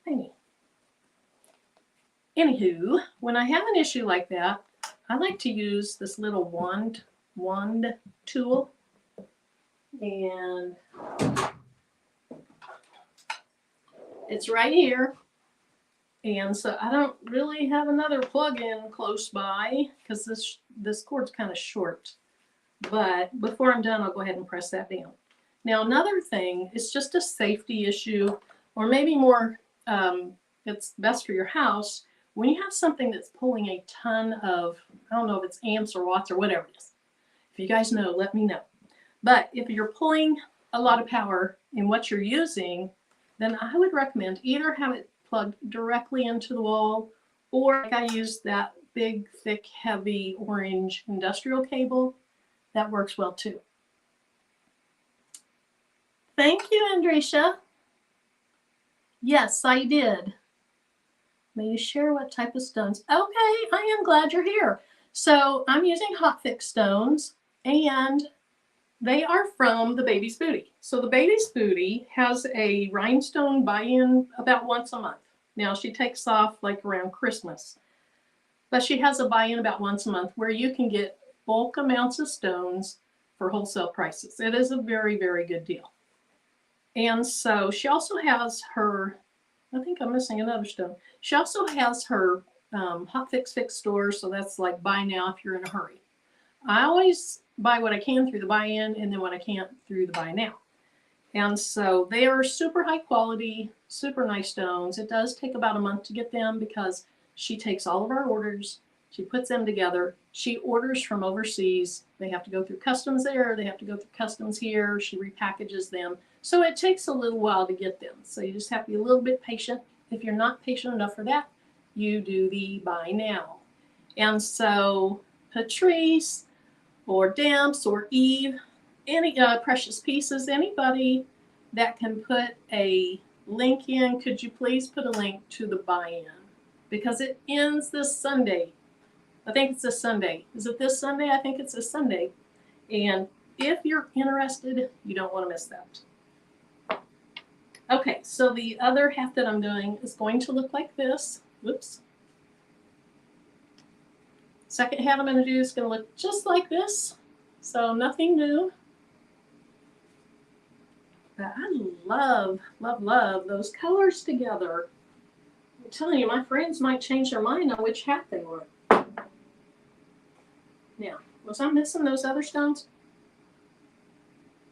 thingy. Anywho, when I have an issue like that, I like to use this little wand tool. And it's right here. And so I don't really have another plug-in close by because this cord's kind of short. But before I'm done, I'll go ahead and press that down. Now, another thing, it's just a safety issue, or maybe more, it's best for your house. When you have something that's pulling a ton of, I don't know if it's amps or watts or whatever it is. If you guys know, let me know. But if you're pulling a lot of power in what you're using, then I would recommend either have it plugged directly into the wall, or like I use that big, thick, heavy orange industrial cable. That works well too. Thank you, Andresha. Yes, I did. May you share what type of stones? Okay, I am glad you're here. So I'm using hot fix stones, and they are from the Baby's Booty. So the Baby's Booty has a rhinestone buy-in about once a month. Now she takes off like around Christmas, but she has a buy-in about once a month where you can get bulk amounts of stones for wholesale prices. It is a very, very good deal. And so she also has her, I think I'm missing another stone. She also has her hot fix store. So that's like buy now if you're in a hurry. I always buy what I can through the buy-in, and then what I can't through the buy now. And so they are super high quality, super nice stones. It does take about a month to get them because she takes all of our orders, she puts them together, she orders from overseas. They have to go through customs there, they have to go through customs here, she repackages them. So it takes a little while to get them. So you just have to be a little bit patient. If you're not patient enough for that, you do the buy now. And so Patrice or Demps or Eve, any Precious Pieces, anybody that can put a link in, could you please put a link to the buy-in? Because it ends this Sunday. I think it's this Sunday. Is it this Sunday? I think it's this Sunday. And if you're interested, you don't want to miss that. Okay, so the other half that I'm doing is going to look like this. Whoops. Second half I'm going to do is going to look just like this. So nothing new. But I love, love, love those colors together. I'm telling you, my friends might change their mind on which hat they were. Now, was I missing those other stones?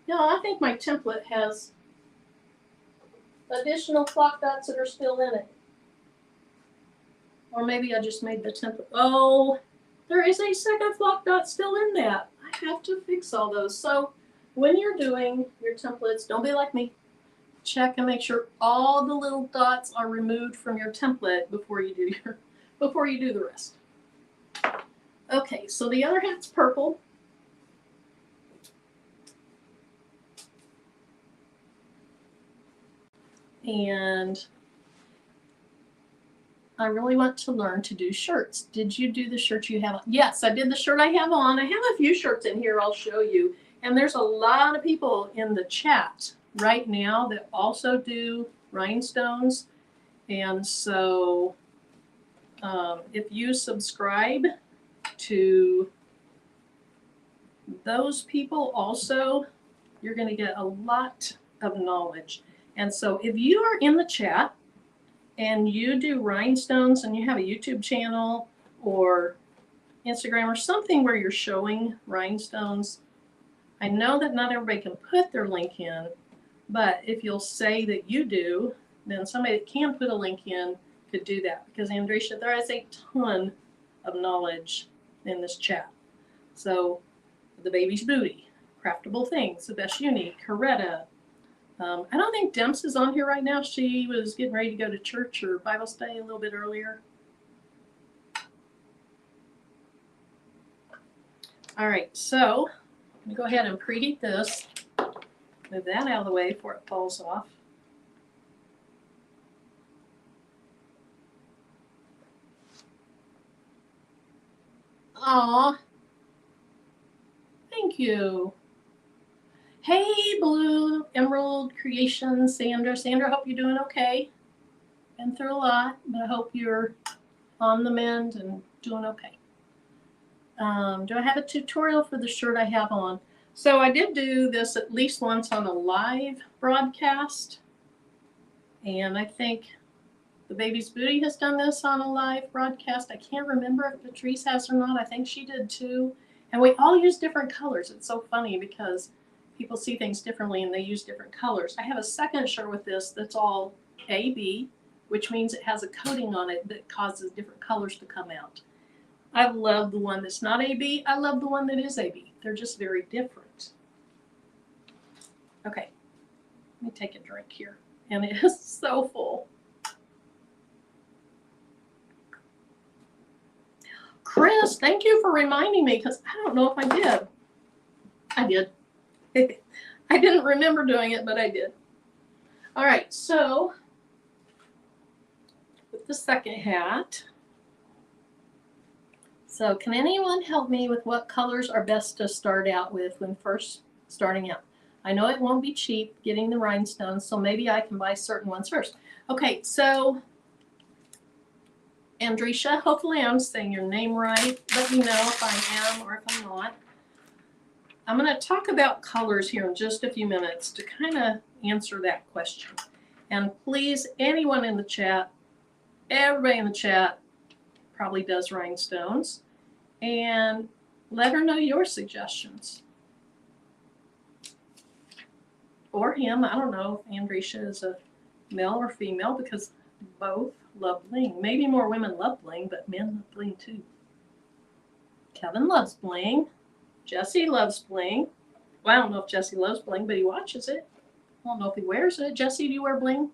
No, I think my template has additional flock dots that are still in it. Or maybe I just made the template. Oh, there is a second flock dot still in that. I have to fix all those. So when you're doing your templates, don't be like me. Check and make sure all the little dots are removed from your template before you do the rest. Okay, so the other hat's purple. And I really want to learn to do shirts. Did you do the shirt you have on? Yes, I did the shirt I have on. I have a few shirts in here I'll show you. And there's a lot of people in the chat right now that also do rhinestones. And so if you subscribe to those people also, you're going to get a lot of knowledge. And so if you are in the chat and you do rhinestones and you have a YouTube channel or Instagram or something where you're showing rhinestones, I know that not everybody can put their link in, but if you'll say that you do, then somebody that can put a link in could do that. Because Andresha, there is a ton of knowledge in this chat. So the Baby's Booty, Craftable Things, the Best Unique, Coretta. I don't think Demps is on here right now. She was getting ready to go to church or Bible study a little bit earlier. All right, so I'm going to go ahead and preheat this. Move that out of the way before it falls off. Aw, thank you. Hey, Blue Emerald Creation, Sandra. Sandra, I hope you're doing okay. Been through a lot, but I hope you're on the mend and doing okay. Do I have a tutorial for the shirt I have on? So I did do this at least once on a live broadcast. And I think the Baby's Booty has done this on a live broadcast. I can't remember if Patrice has or not. I think she did too. And we all use different colors. It's so funny because people see things differently and they use different colors. I have a second shirt with this that's all AB, which means it has a coating on it that causes different colors to come out. I love the one that's not AB. I love the one that is AB. They're just very different. Okay, let me take a drink here. And it is so full. Chris, thank you for reminding me because I don't know if I did. I did. I didn't remember doing it, but I did. All right, so with the second hat. So can anyone help me with what colors are best to start out with when first starting out? I know it won't be cheap getting the rhinestones, so maybe I can buy certain ones first. Okay, so Andrisha, hopefully I'm saying your name right. Let me know if I am or if I'm not. I'm going to talk about colors here in just a few minutes to kind of answer that question. And please, anyone in the chat, everybody in the chat probably does rhinestones, and let her know your suggestions. Or him, I don't know if Andrisha is a male or female because both love bling. Maybe more women love bling, but men love bling too. Kevin loves bling. Jesse loves bling. Well, I don't know if Jesse loves bling, but he watches it. I don't know if he wears it. Jesse, do you wear bling?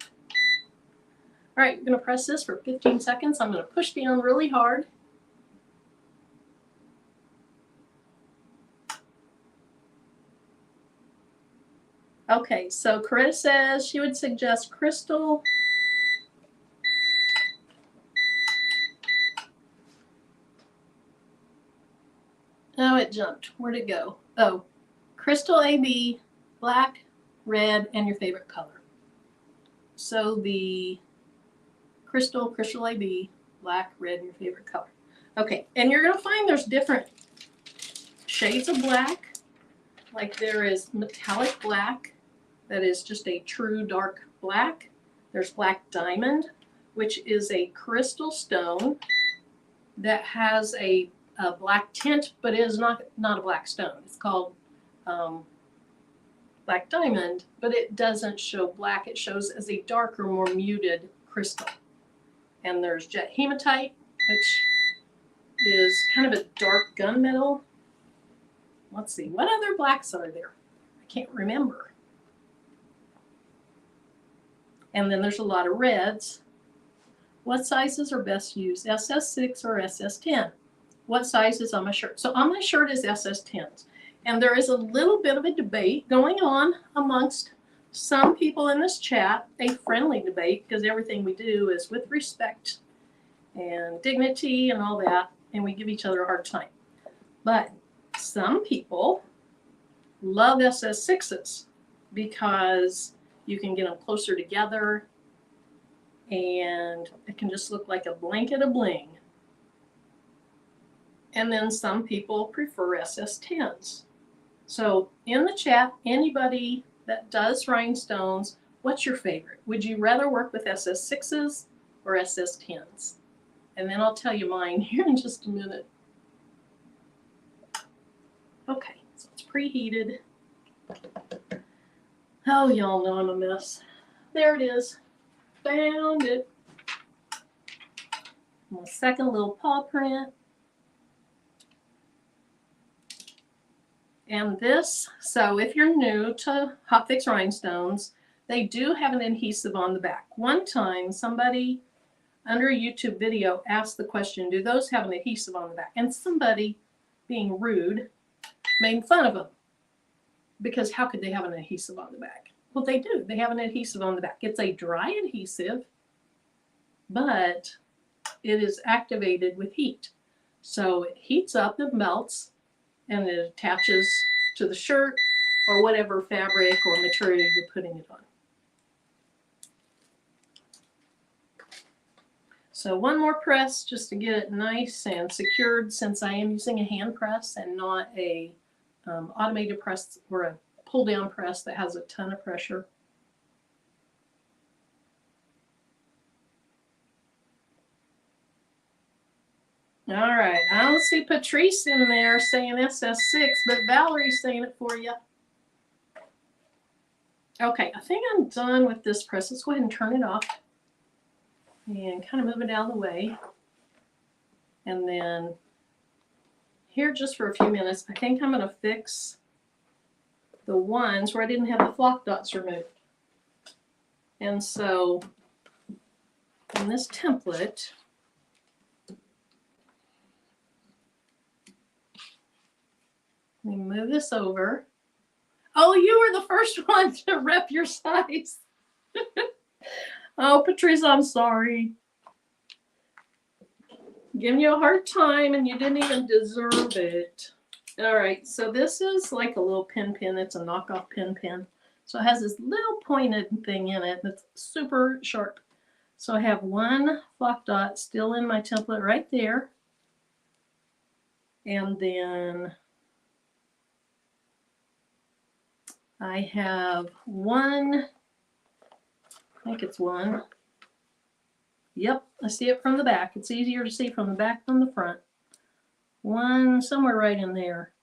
All right, you're going to press this for 15 seconds. I'm going to push down really hard. Okay, so Corinne says she would suggest crystal. Oh, it jumped. Where'd it go? Oh, crystal AB, black, red, and your favorite color. So the crystal AB, black, red, and your favorite color. Okay, and you're going to find there's different shades of black. Like there is metallic black that is just a true dark black. There's black diamond, which is a crystal stone that has a black tint, but it is not a black stone. It's called black diamond, but it doesn't show black. It shows as a darker, more muted crystal. And there's jet hematite, which is kind of a dark gunmetal. Let's see, what other blacks are there? I can't remember. And then there's a lot of reds. What sizes are best used, SS6 or SS10? What size is on my shirt? So on my shirt is SS10s. And there is a little bit of a debate going on amongst some people in this chat, a friendly debate, because everything we do is with respect and dignity and all that, and we give each other a hard time. But some people love SS6s because you can get them closer together and it can just look like a blanket of bling. And then some people prefer SS10s. So in the chat, anybody that does rhinestones, what's your favorite? Would you rather work with SS6s or SS10s? And then I'll tell you mine here in just a minute. Okay, so it's preheated. Oh, y'all know I'm a mess. There it is. Found it. My second little paw print. And this, so if you're new to Hot Fix Rhinestones, they do have an adhesive on the back. One time, somebody under a YouTube video asked the question, do those have an adhesive on the back? And somebody, being rude, made fun of them. Because how could they have an adhesive on the back? Well, they do. They have an adhesive on the back. It's a dry adhesive, but it is activated with heat. So it heats up, it melts, and it attaches to the shirt or whatever fabric or material you're putting it on. So one more press just to get it nice and secured, since I am using a hand press and not a automated press or a pull down press that has a ton of pressure. All right, I don't see Patrice in there saying SS6, but Valerie's saying it for you. Okay, I think I'm done with this press. Let's go ahead and turn it off and kind of move it out of the way. And then here just for a few minutes, I think I'm going to fix the ones where I didn't have the flock dots removed. And so in this template, let me move this over. Oh, you were the first one to rep your size. Oh, Patrice, I'm sorry. Giving you a hard time and you didn't even deserve it. All right, so this is like a little pin. It's a knockoff pin. So it has this little pointed thing in it that's super sharp. So I have one flock dot still in my template right there. And then I have one, I think it's one. Yep, I see it from the back. It's easier to see from the back than the front. One somewhere right in there.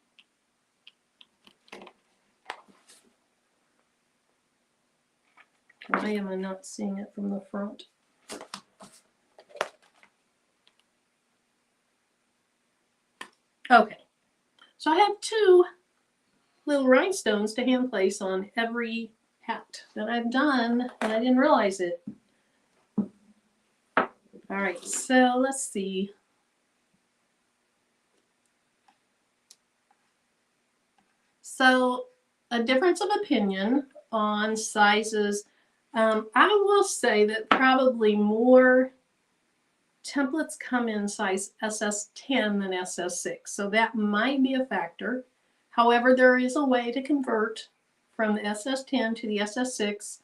Why am I not seeing it from the front? Okay, so I have two little rhinestones to hand place on every hat that I've done, and I didn't realize it. All right, so let's see. So a difference of opinion on sizes. I will say that probably more templates come in size SS10 than SS6, so that might be a factor. However, there is a way to convert from the SS10 to the SS6,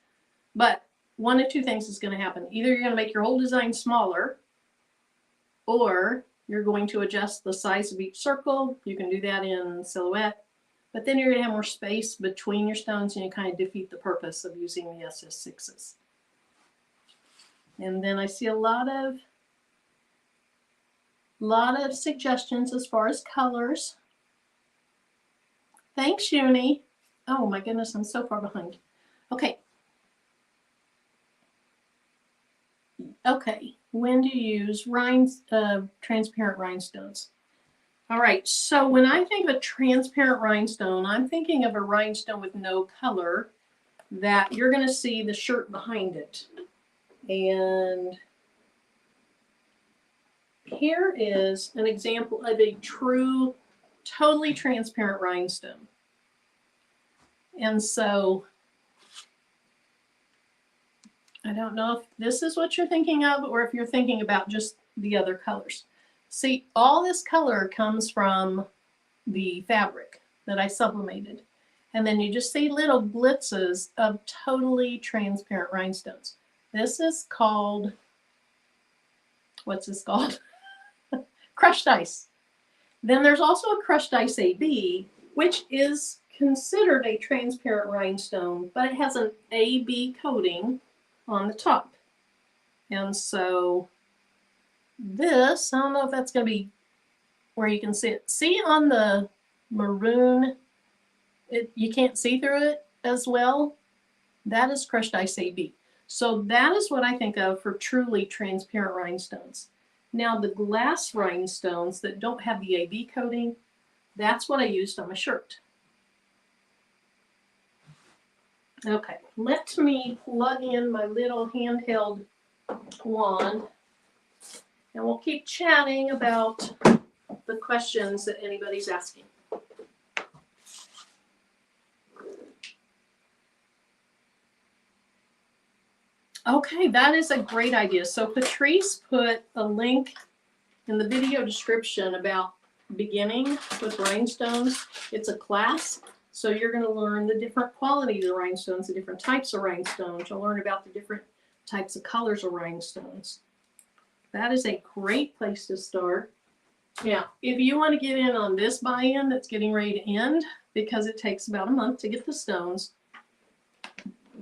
but one of two things is going to happen. Either you're going to make your whole design smaller, or you're going to adjust the size of each circle. You can do that in Silhouette, but then you're going to have more space between your stones and you kind of defeat the purpose of using the SS6s. And then I see a lot of suggestions as far as colors. Thanks, Uni. Oh my goodness, I'm so far behind. Okay. Okay, when do you use transparent rhinestones? All right, so when I think of a transparent rhinestone, I'm thinking of a rhinestone with no color that you're going to see the shirt behind it. And here is an example of a true, totally transparent rhinestone. And so I don't know if this is what you're thinking of or if you're thinking about just the other colors. See, all this color comes from the fabric that I sublimated. And then you just see little blitzes of totally transparent rhinestones. This is called, what's this called? Crushed ice. Then there's also a crushed ice AB, which is considered a transparent rhinestone, but it has an AB coating on the top. And so this, I don't know if that's going to be where you can see it. See on the maroon, you can't see through it as well. That is crushed ice AB. So that is what I think of for truly transparent rhinestones. Now the glass rhinestones that don't have the AB coating, that's what I used on my shirt. Okay, let me plug in my little handheld wand and we'll keep chatting about the questions that anybody's asking. Okay, that is a great idea. So Patrice put a link in the video description about beginning with rhinestones. It's a class, so you're going to learn the different qualities of rhinestones, the different types of rhinestones. You'll learn about the different types of colors of rhinestones. That is a great place to start. Now, if you want to get in on this buy-in that's getting ready to end, because it takes about a month to get the stones,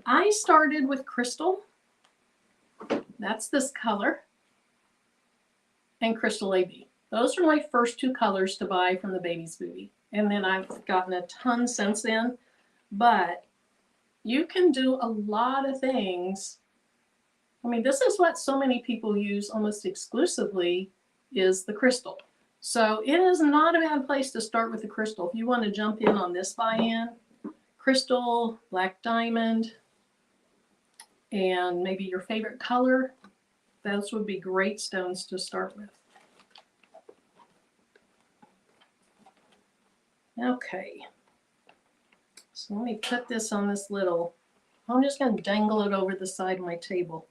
I started with crystal. That's this color, and crystal AB. Those are my first two colors to buy from the Baby's Booty. And then I've gotten a ton since then. But you can do a lot of things. I mean, this is what so many people use almost exclusively is the crystal. So it is not a bad place to start with the crystal. If you want to jump in on this buy-in, crystal, black diamond, and maybe your favorite color, those would be great stones to start with. Okay, so let me put this on this little, I'm just going to dangle it over the side of my table.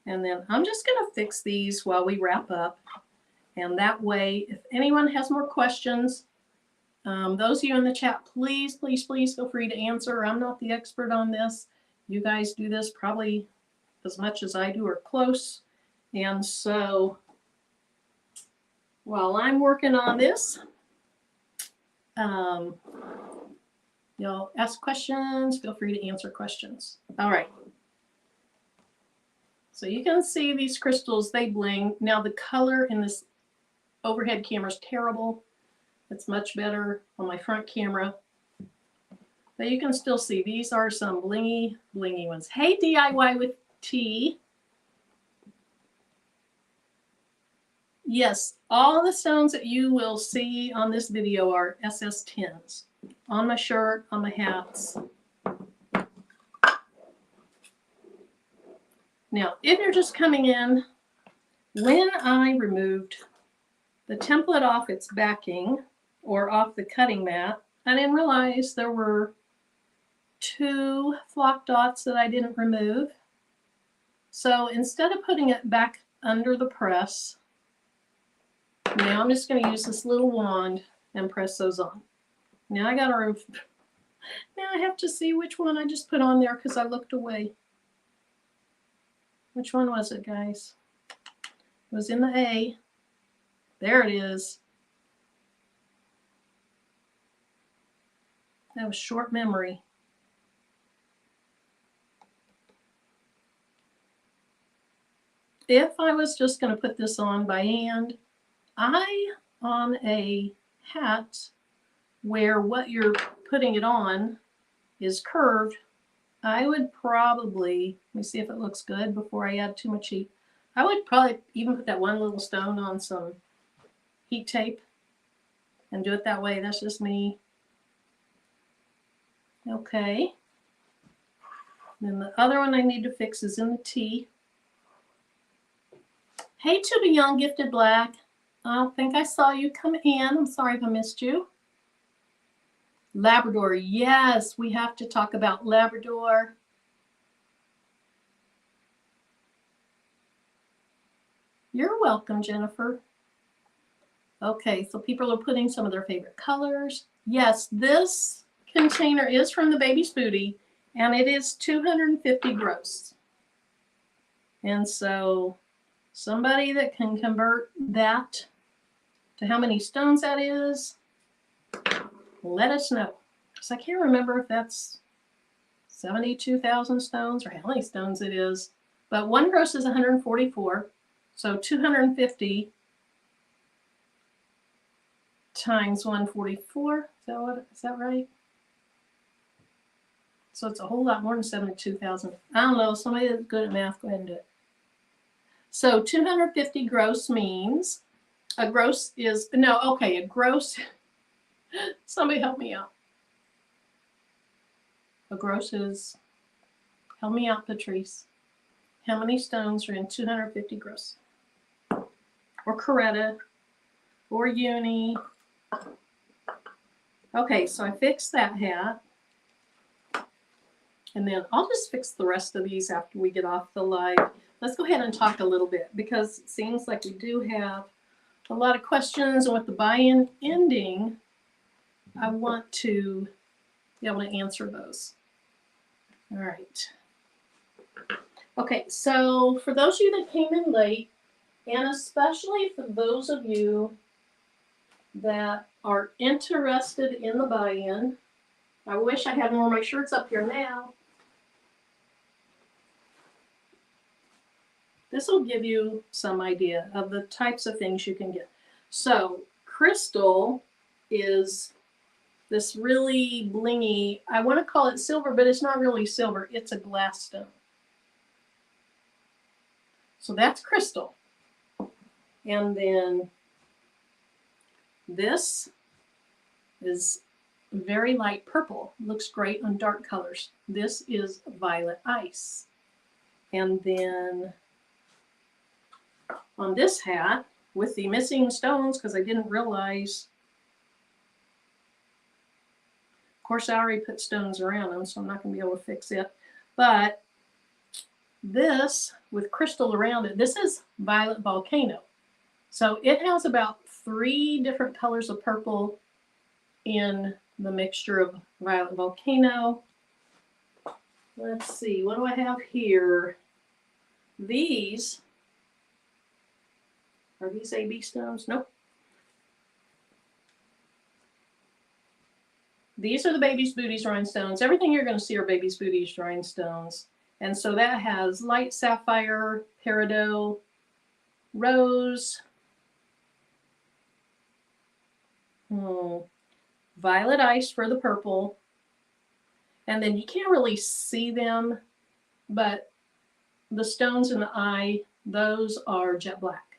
And then I'm just going to fix these while we wrap up. And that way, if anyone has more questions, those of you in the chat, please, please, please feel free to answer. I'm not the expert on this. You guys do this probably as much as I do or close. And so while I'm working on this, you'll ask questions, feel free to answer questions. All right. So you can see these crystals, they bling. Now the color in this overhead camera is terrible. It's much better on my front camera. But you can still see these are some blingy, blingy ones. Hey, DIY with T. Yes, all the stones that you will see on this video are SS10s. On my shirt, on my hats. Now, if you're just coming in, when I removed the template off its backing or off the cutting mat, I didn't realize there were 2 flock dots that I didn't remove. So instead of putting it back under the press, now I'm just going to use this little wand and press those on. Now I got to remove. Now I have to see which one I just put on there because I looked away. Which one was it, guys? It was in the A. There it is. That was short memory. If I was just going to put this on by hand, on a hat where what you're putting it on is curved, I would probably, let me see if it looks good before I add too much heat. I would probably even put that one little stone on some heat tape and do it that way. That's just me. Okay. Then the other one I need to fix is in the T. Hey, to the young gifted black. I don't think I saw you come in. I'm sorry if I missed you. Labrador, yes, we have to talk about Labrador. You're welcome, Jennifer. Okay, so people are putting some of their favorite colors. Yes, this container is from the Baby's Booty, and it is 250 gross. And so somebody that can convert that to how many stones that is, let us know. Because I can't remember if that's 72,000 stones or how many stones it is. But 1 gross is 144. So 250 times 144. Is that right? So it's a whole lot more than 72,000. I don't know. Somebody that's good at math, go ahead and do it. So 250 gross means a gross is, no, okay, a gross, somebody help me out. A gross is, help me out, Patrice. How many stones are in 250 gross? Or caretta, or uni. Okay, so I fixed that hat. And then I'll just fix the rest of these after we get off the live. Let's go ahead and talk a little bit because it seems like we do have a lot of questions. And with the buy-in ending, I want to be able to answer those. All right. Okay, so for those of you that came in late, and especially for those of you that are interested in the buy-in, I wish I had more of my shirts up here now. this will give you some idea of the types of things you can get. So crystal is this really blingy, I want to call it silver, but it's not really silver. It's a glass stone. So that's crystal. And then this is very light purple. Looks great on dark colors. This is violet ice. And then on this hat, with the missing stones, because I didn't realize, of course I already put stones around them, so I'm not going to be able to fix it. But this, with crystal around it, this is violet volcano. So it has about 3 different colors of purple in the mixture of violet volcano. Let's see, what do I have here? These, are these AB stones? Nope. These are the Baby's Booties rhinestones. Everything you're going to see are Baby's Booties rhinestones. And so that has light sapphire, peridot, rose, violet ice for the purple. And then you can't really see them, but the stones in the eye, those are jet black.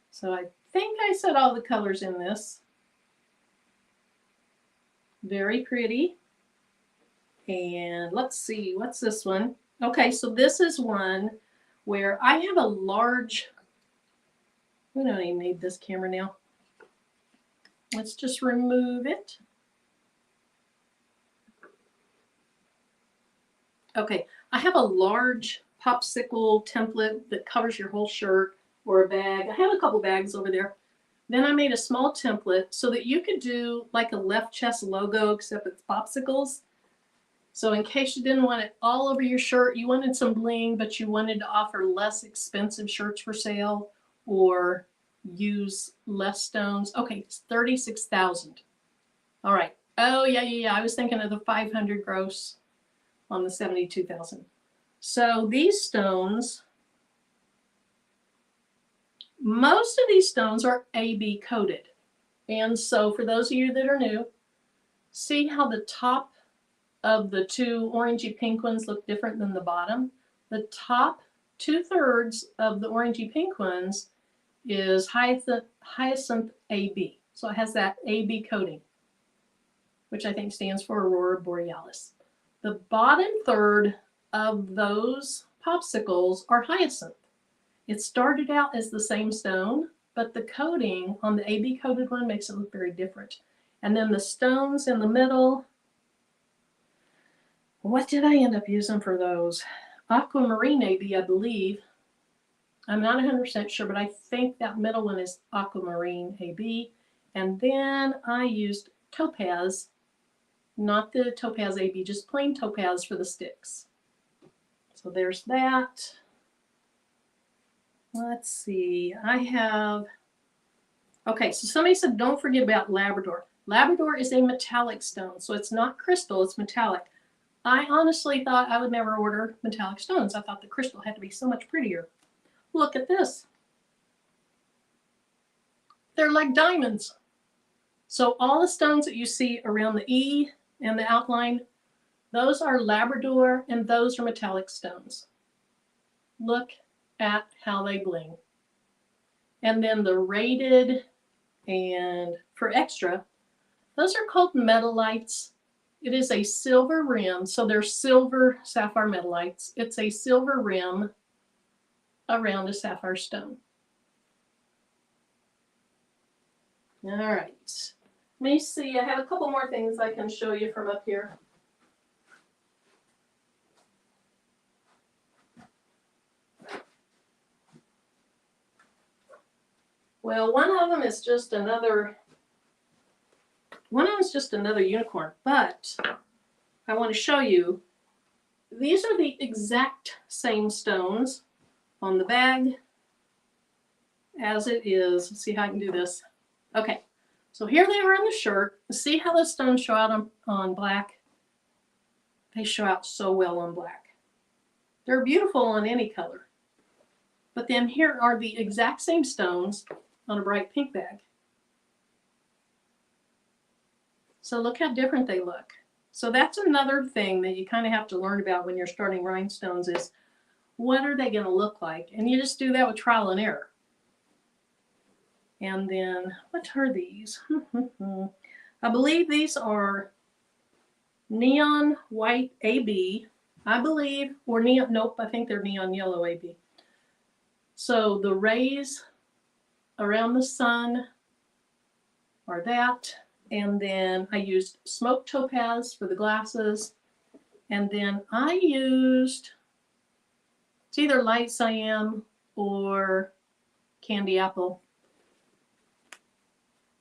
So I think I said all the colors in this. Very pretty. And let's see, what's this one? Okay, so this is one where I have a large, we don't even need this camera now. Let's just remove it. Okay, I have a large popsicle template that covers your whole shirt or a bag. I have a couple bags over there. Then I made a small template so that you could do like a left chest logo, except it's popsicles. So in case you didn't want it all over your shirt, you wanted some bling, but you wanted to offer less expensive shirts for sale or use less stones. Okay, it's 36,000. All right. Oh, yeah. I was thinking of the 500 gross on the 72,000. So these stones, most of these stones are AB coated. And so for those of you that are new, see how the top of the 2 orangey pink ones look different than the bottom? The top 2/3 of the orangey pink ones is hyacinth AB. So it has that AB coating, which I think stands for Aurora Borealis. The bottom third of those popsicles are hyacinth. It started out as the same stone, but the coating on the AB coated one makes it look very different. And then the stones in the middle, what did I end up using for those? Aquamarine AB, I believe. I'm not 100% sure, but I think that middle one is Aquamarine AB. And then I used topaz, not the topaz AB, just plain topaz for the sticks. So there's that. Let's see, I have, okay, so somebody said don't forget about Labrador. Labrador is a metallic stone, so it's not crystal, it's metallic. I honestly thought I would never order metallic stones. I thought the crystal had to be so much prettier. Look at this. They're like diamonds. So all the stones that you see around the E and the outline, those are Labrador and those are metallic stones. Look at how they bling. And then the rated and for extra, those are called metallites. It is a silver rim, so they're silver sapphire metallites. It's a silver rim around a sapphire stone. All right, let me see, I have a couple more things I can show you from up here. Well, one of them is just another unicorn, but I want to show you, these are the exact same stones on the bag as it is. Let's see how I can do this. Okay, so here they are on the shirt. See how the stones show out on black? They show out so well on black. They're beautiful on any color. But then here are the exact same stones on a bright pink bag. So look how different they look. So that's another thing that you kind of have to learn about when you're starting rhinestones is what are they going to look like? And you just do that with trial and error. And then, what are these? I believe these are neon white AB, I believe, or neon, nope, I think they're neon yellow AB. So the rays around the sun are that. And then I used smoked topaz for the glasses. And then I used, it's either light cyan or candy apple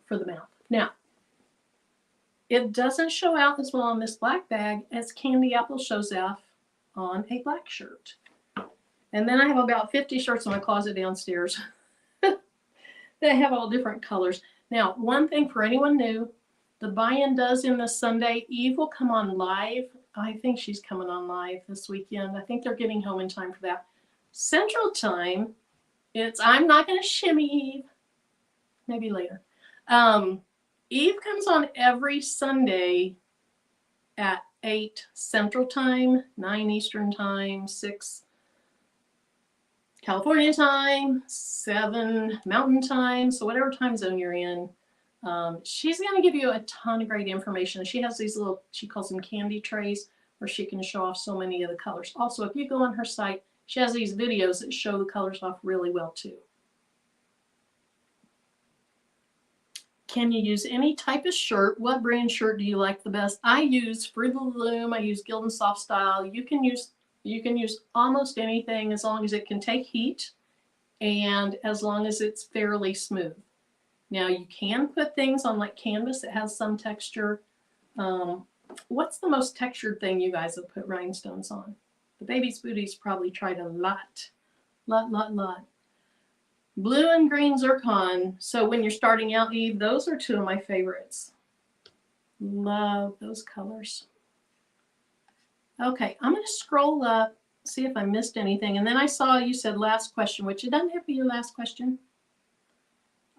for the mouth. Now, it doesn't show out as well on this black bag as candy apple shows out on a black shirt. And then I have about 50 shirts in my closet downstairs that have all different colors. Now, one thing for anyone new, the buy-in does end this Sunday. Eve will come on live. I think she's coming on live this weekend. I think they're getting home in time for that. Central Time, I'm not going to shimmy Eve. Maybe later. Eve comes on every Sunday at 8 Central Time, 9 Eastern Time, 6 California Time, 7 Mountain Time. So whatever time zone you're in, she's going to give you a ton of great information. She has these little, she calls them candy trays, where she can show off so many of the colors. Also, if you go on her site, she has these videos that show the colors off really well too. Can you use any type of shirt? What brand shirt do you like the best? I use Fruit of the Loom. I use Gildan Soft Style. You can use almost anything as long as it can take heat and as long as it's fairly smooth. Now you can put things on like canvas that has some texture. What's the most textured thing you guys have put rhinestones on? The baby's booties probably tried a lot. Blue and green zircon. So when you're starting out, Eve, those are two of my favorites. Love those colors. Okay, I'm going to scroll up, see if I missed anything. And then I saw you said last question, which it doesn't have to be your last question.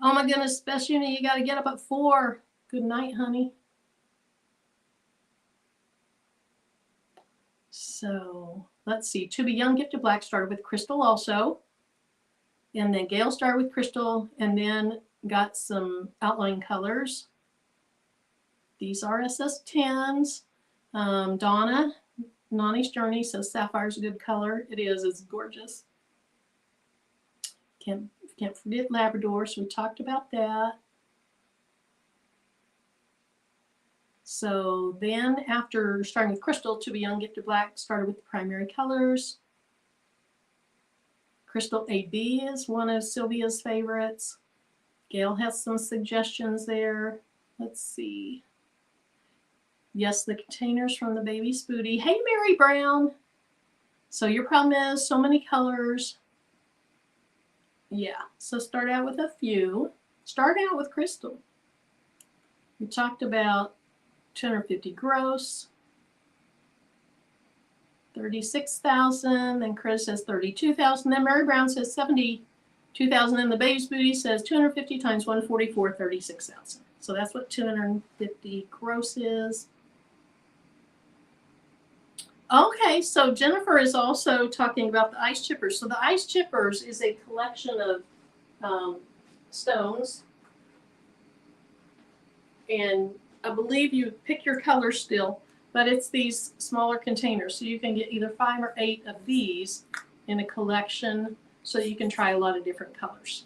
Oh my goodness, Best Unit, you got to get up at 4. Good night, honey. So let's see. To Be Young Gifted Black started with crystal also. And then Gail started with crystal and then got some outline colors. These are SS10s. Donna, Nani's Journey says Sapphire's a good color. It is. It's gorgeous. Can't forget Labrador, so we talked about that. So then after starting with crystal, To Be Young Gifted Black started with the primary colors. Crystal AB is one of Sylvia's favorites. Gail has some suggestions there. Let's see. Yes, the containers from the baby's booty. Hey, Mary Brown. So your problem is so many colors. Yeah, so start out with a few. Start out with crystal. We talked about 250 gross. 36,000, then Chris says 32,000, then Mary Brown says 72,000, and the baby's booty says 250 times 144, 36,000. So that's what 250 gross is. Okay, so Jennifer is also talking about the ice chippers. So the ice chippers is a collection of stones, and I believe you pick your color still. But it's these smaller containers. So you can get either 5 or 8 of these in a collection so you can try a lot of different colors.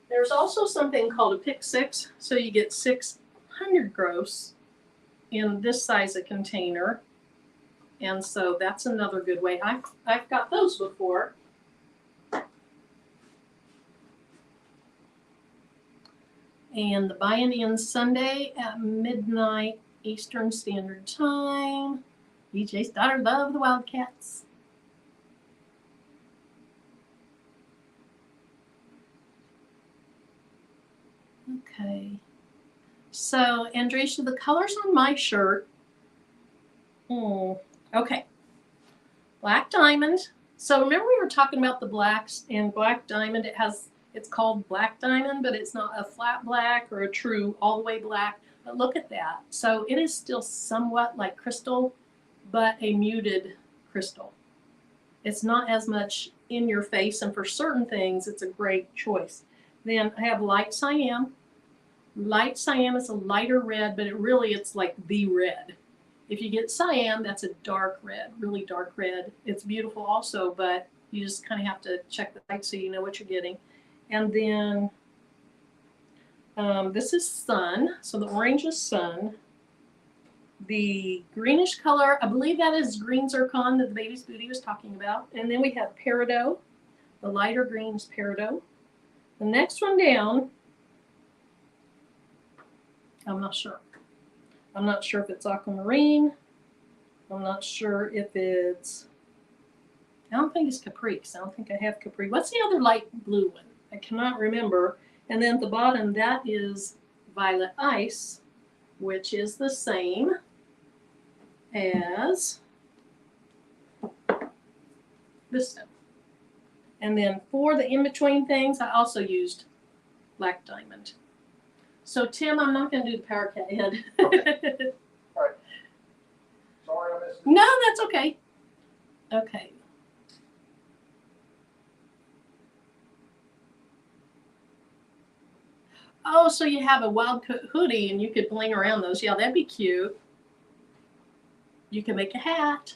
There's also something called a pick 6. So you get 600 gross in this size of container. And so that's another good way. I've got those before. And the buy-in ends Sunday at midnight Eastern Standard Time. EJ's daughter loved the Wildcats. Okay. So, Andresha, the colors on my shirt. Okay. Black diamond. So remember we were talking about the blacks and black diamond. It's called black diamond, but it's not a flat black or a true all the way black. But look at that. So it is still somewhat like crystal, but a muted crystal. It's not as much in your face, and for certain things, it's a great choice. Then I have light cyan. Light cyan is a lighter red, but it's like the red. If you get cyan, that's a dark red, really dark red. It's beautiful also, but you just kind of have to check the light so you know what you're getting. And then this is sun, so the orange is sun. The greenish color, I believe that is green zircon that the baby's booty was talking about. And then we have peridot. The lighter green is peridot. The next one down, I'm not sure. I'm not sure if it's aquamarine. I'm not sure if it's, I don't think it's capri, because I don't think I have capri. What's the other light blue one? I cannot remember. And then at the bottom, that is violet ice, which is the same as this stone. And then for the in-between things, I also used black diamond. So Tim, I'm not going to do the power cat head. All right. Sorry I missed it. No, that's okay. Okay. Oh, so you have a wild hoodie and you could bling around those. Yeah, that'd be cute. You can make a hat.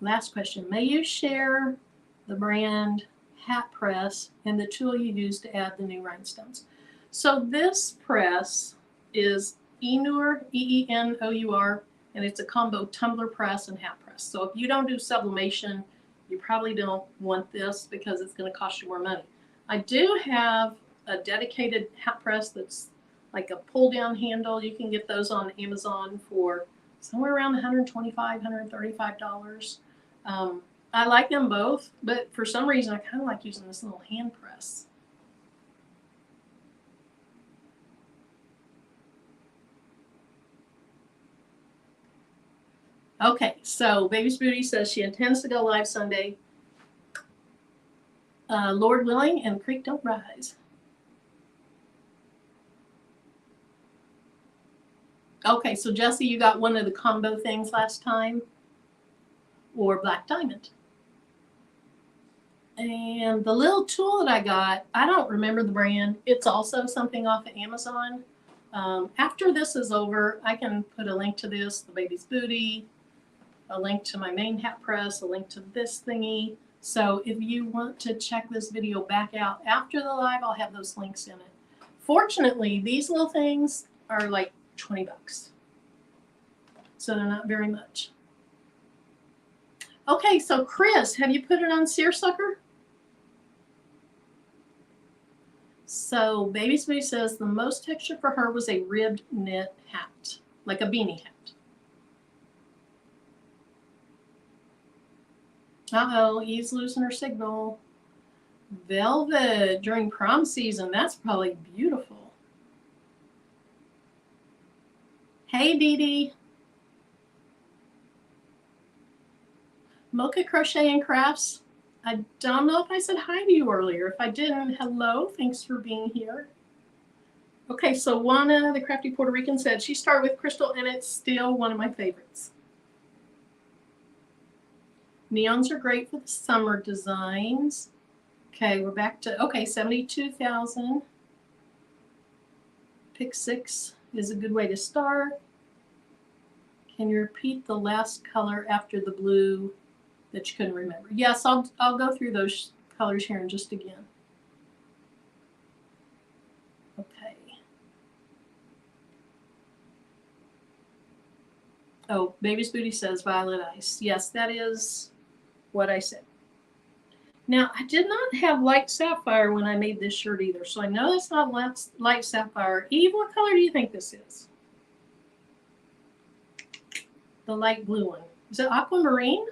Last question. May you share the brand hat press and the tool you use to add the new rhinestones? So this press is Enour, E-E-N-O-U-R, and it's a combo tumbler press and hat press. So if you don't do sublimation, you probably don't want this because it's going to cost you more money. I do have a dedicated hat press that's like a pull-down handle. You can get those on Amazon for somewhere around $125, $135. I like them both, but for some reason I kind of like using this little hand press. Okay, so Baby's Booty says she intends to go live Sunday. Lord willing, and creek don't rise. Okay, so Jesse, you got one of the combo things last time, or black diamond. And the little tool that I got, I don't remember the brand. It's also something off of Amazon. After this is over, I can put a link to this, the Baby's Booty, a link to my main hat press, a link to this thingy. So if you want to check this video back out after the live, I'll have those links in it. Fortunately, these little things are like 20 bucks. So they're not very much. Okay, so Chris, have you put it on seersucker? So Baby's Booty says the most texture for her was a ribbed knit hat, like a beanie hat. Uh-oh, Eve's losing her signal. Velvet during prom season. That's probably beautiful. Hey, Dee Dee. Mocha Crochet and Crafts. I don't know if I said hi to you earlier. If I didn't, hello. Thanks for being here. Okay, so Juana, the crafty Puerto Rican, said she started with crystal and it's still one of my favorites. Neons are great for the summer designs. Okay, we're back to, okay, 72,000. Pick 6 is a good way to start. Can you repeat the last color after the blue that you couldn't remember? Yes, I'll go through those colors here in just again. Okay. Oh, Baby's Booty says violet ice. Yes, that is what I said. Now, I did not have light sapphire when I made this shirt either, so I know it's not light sapphire. Eve, what color do you think this is? The light blue one. Is it aquamarine?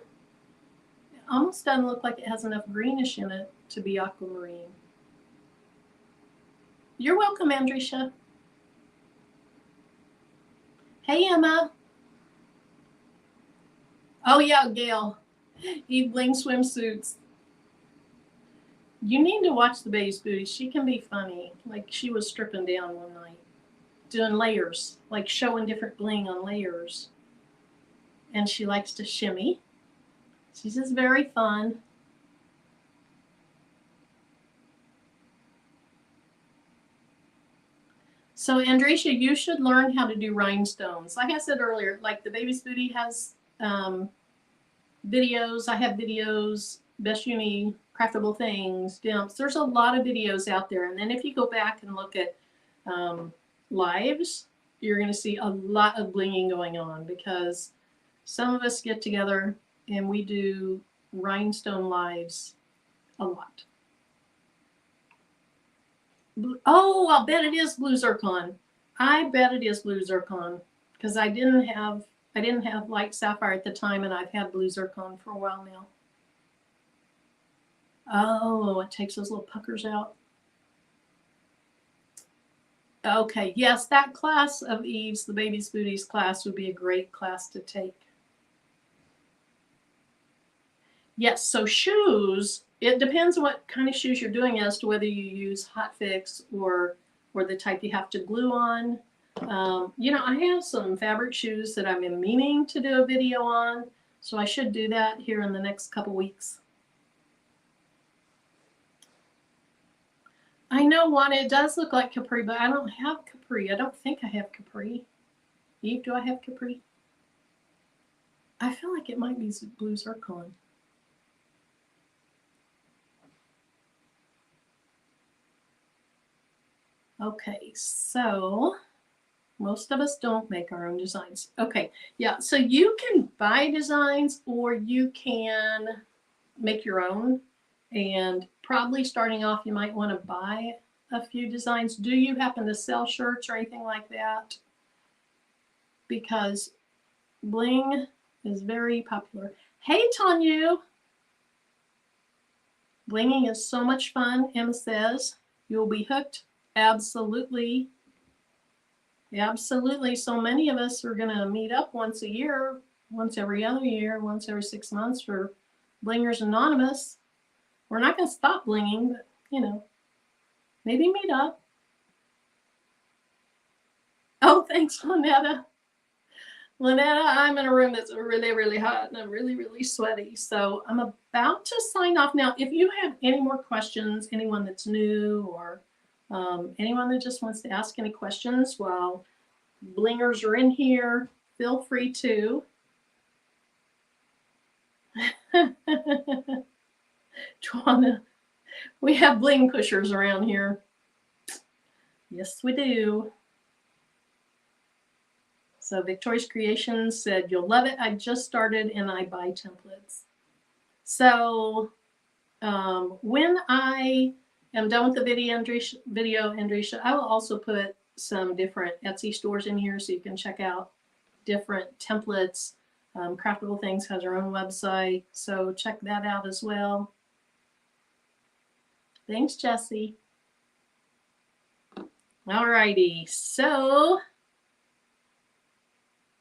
It almost doesn't look like it has enough greenish in it to be aquamarine. You're welcome, Andrisha. Hey, Emma. Oh yeah, Gail. Eve Bling swimsuits. You need to watch the baby's booty. She can be funny. Like she was stripping down one night, doing layers, like showing different bling on layers. And she likes to shimmy. She's just very fun. So Andresia, you should learn how to do rhinestones. Like I said earlier, like the baby's booty has videos. I have videos, Best Uni, Craftable Things, Dimps. There's a lot of videos out there. And then if you go back and look at lives, you're going to see a lot of blinging going on because some of us get together and we do rhinestone lives a lot. Oh, I'll bet it is blue zircon. I bet it is blue zircon because I didn't have light sapphire at the time, and I've had blue zircon for a while now. Oh, it takes those little puckers out. Okay, yes, that class of Eve's, the baby's booties class, would be a great class to take. Yes, so shoes, it depends on what kind of shoes you're doing as to whether you use hot fix or the type you have to glue on. You know, I have some fabric shoes that I'm meaning to do a video on, so I should do that here in the next couple weeks. I know, Juana, it does look like capri, but I don't have capri. I don't think I have capri. Eve, do I have capri? I feel like it might be blue zircon. Okay, so most of us don't make our own designs. Okay, yeah, so you can buy designs or you can make your own. And probably starting off, you might want to buy a few designs. Do you happen to sell shirts or anything like that? Because bling is very popular. Hey, Tanya. Blinging is so much fun, Emma says. You'll be hooked. Absolutely. Absolutely. So many of us are going to meet up once a year, once every other year, once every 6 months for Blingers Anonymous. We're not going to stop blinging, but, you know, maybe meet up. Oh, thanks, Lynetta. Lynetta, I'm in a room that's really, really hot and I'm really, really sweaty. So I'm about to sign off now. If you have any more questions, anyone that's new or anyone that just wants to ask any questions while blingers are in here, feel free to. Twana, we have bling pushers around here. Yes, we do. So Victoria's Creations said, you'll love it. I just started and I buy templates. So when I am done with the video, Andresia, I will also put some different Etsy stores in here so you can check out different templates. Craftable Things has their own website, so check that out as well. Thanks, Jessie. All righty, so I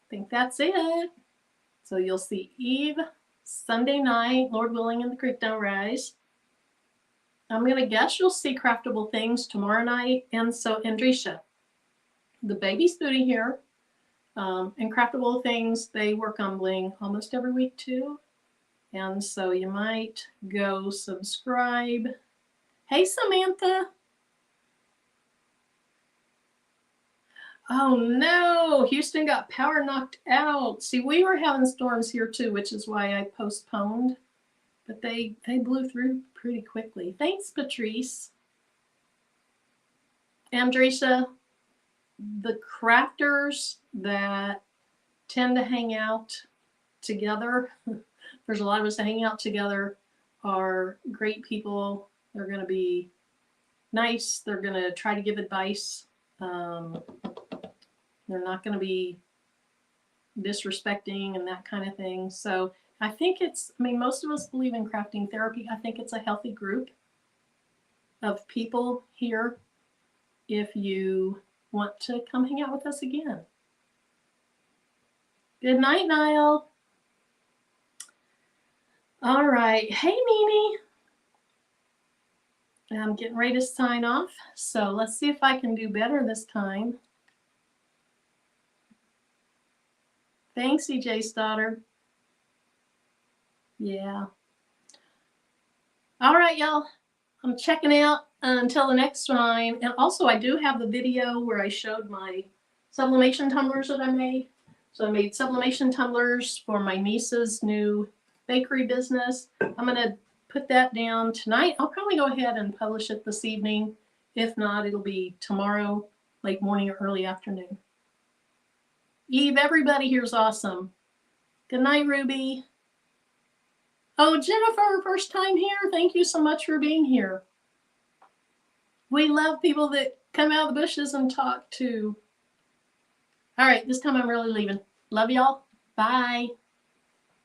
think that's it. So you'll see Eve Sunday night, Lord willing, and the creek don't rise. I'm going to guess you'll see Craftable Things tomorrow night. And so Andresia, the baby's booty here, and Craftable Things, they work on bling almost every week too. And so you might go subscribe. Hey, Samantha. Oh no, Houston got power knocked out. See, we were having storms here too, which is why I postponed. But they blew through pretty quickly. Thanks, Patrice. Andresia, the crafters that tend to hang out together, there's a lot of us that hang out together, are great people. They're going to be nice. They're going to try to give advice. They're not going to be disrespecting and that kind of thing. So I think it's, I mean, most of us believe in crafting therapy. I think it's a healthy group of people here if you want to come hang out with us again. Good night, Niall. All right. Hey, Mimi. I'm getting ready to sign off. So let's see if I can do better this time. Thanks, EJ's daughter. Yeah. All right, y'all. I'm checking out until the next time. And also, I do have the video where I showed my sublimation tumblers that I made. So I made sublimation tumblers for my niece's new bakery business. I'm going to put that down tonight. I'll probably go ahead and publish it this evening. If not, it'll be tomorrow, late morning or early afternoon. Eve, everybody here's awesome. Good night, Ruby. Oh, Jennifer, first time here. Thank you so much for being here. We love people that come out of the bushes and talk too. All right, this time I'm really leaving. Love y'all. Bye.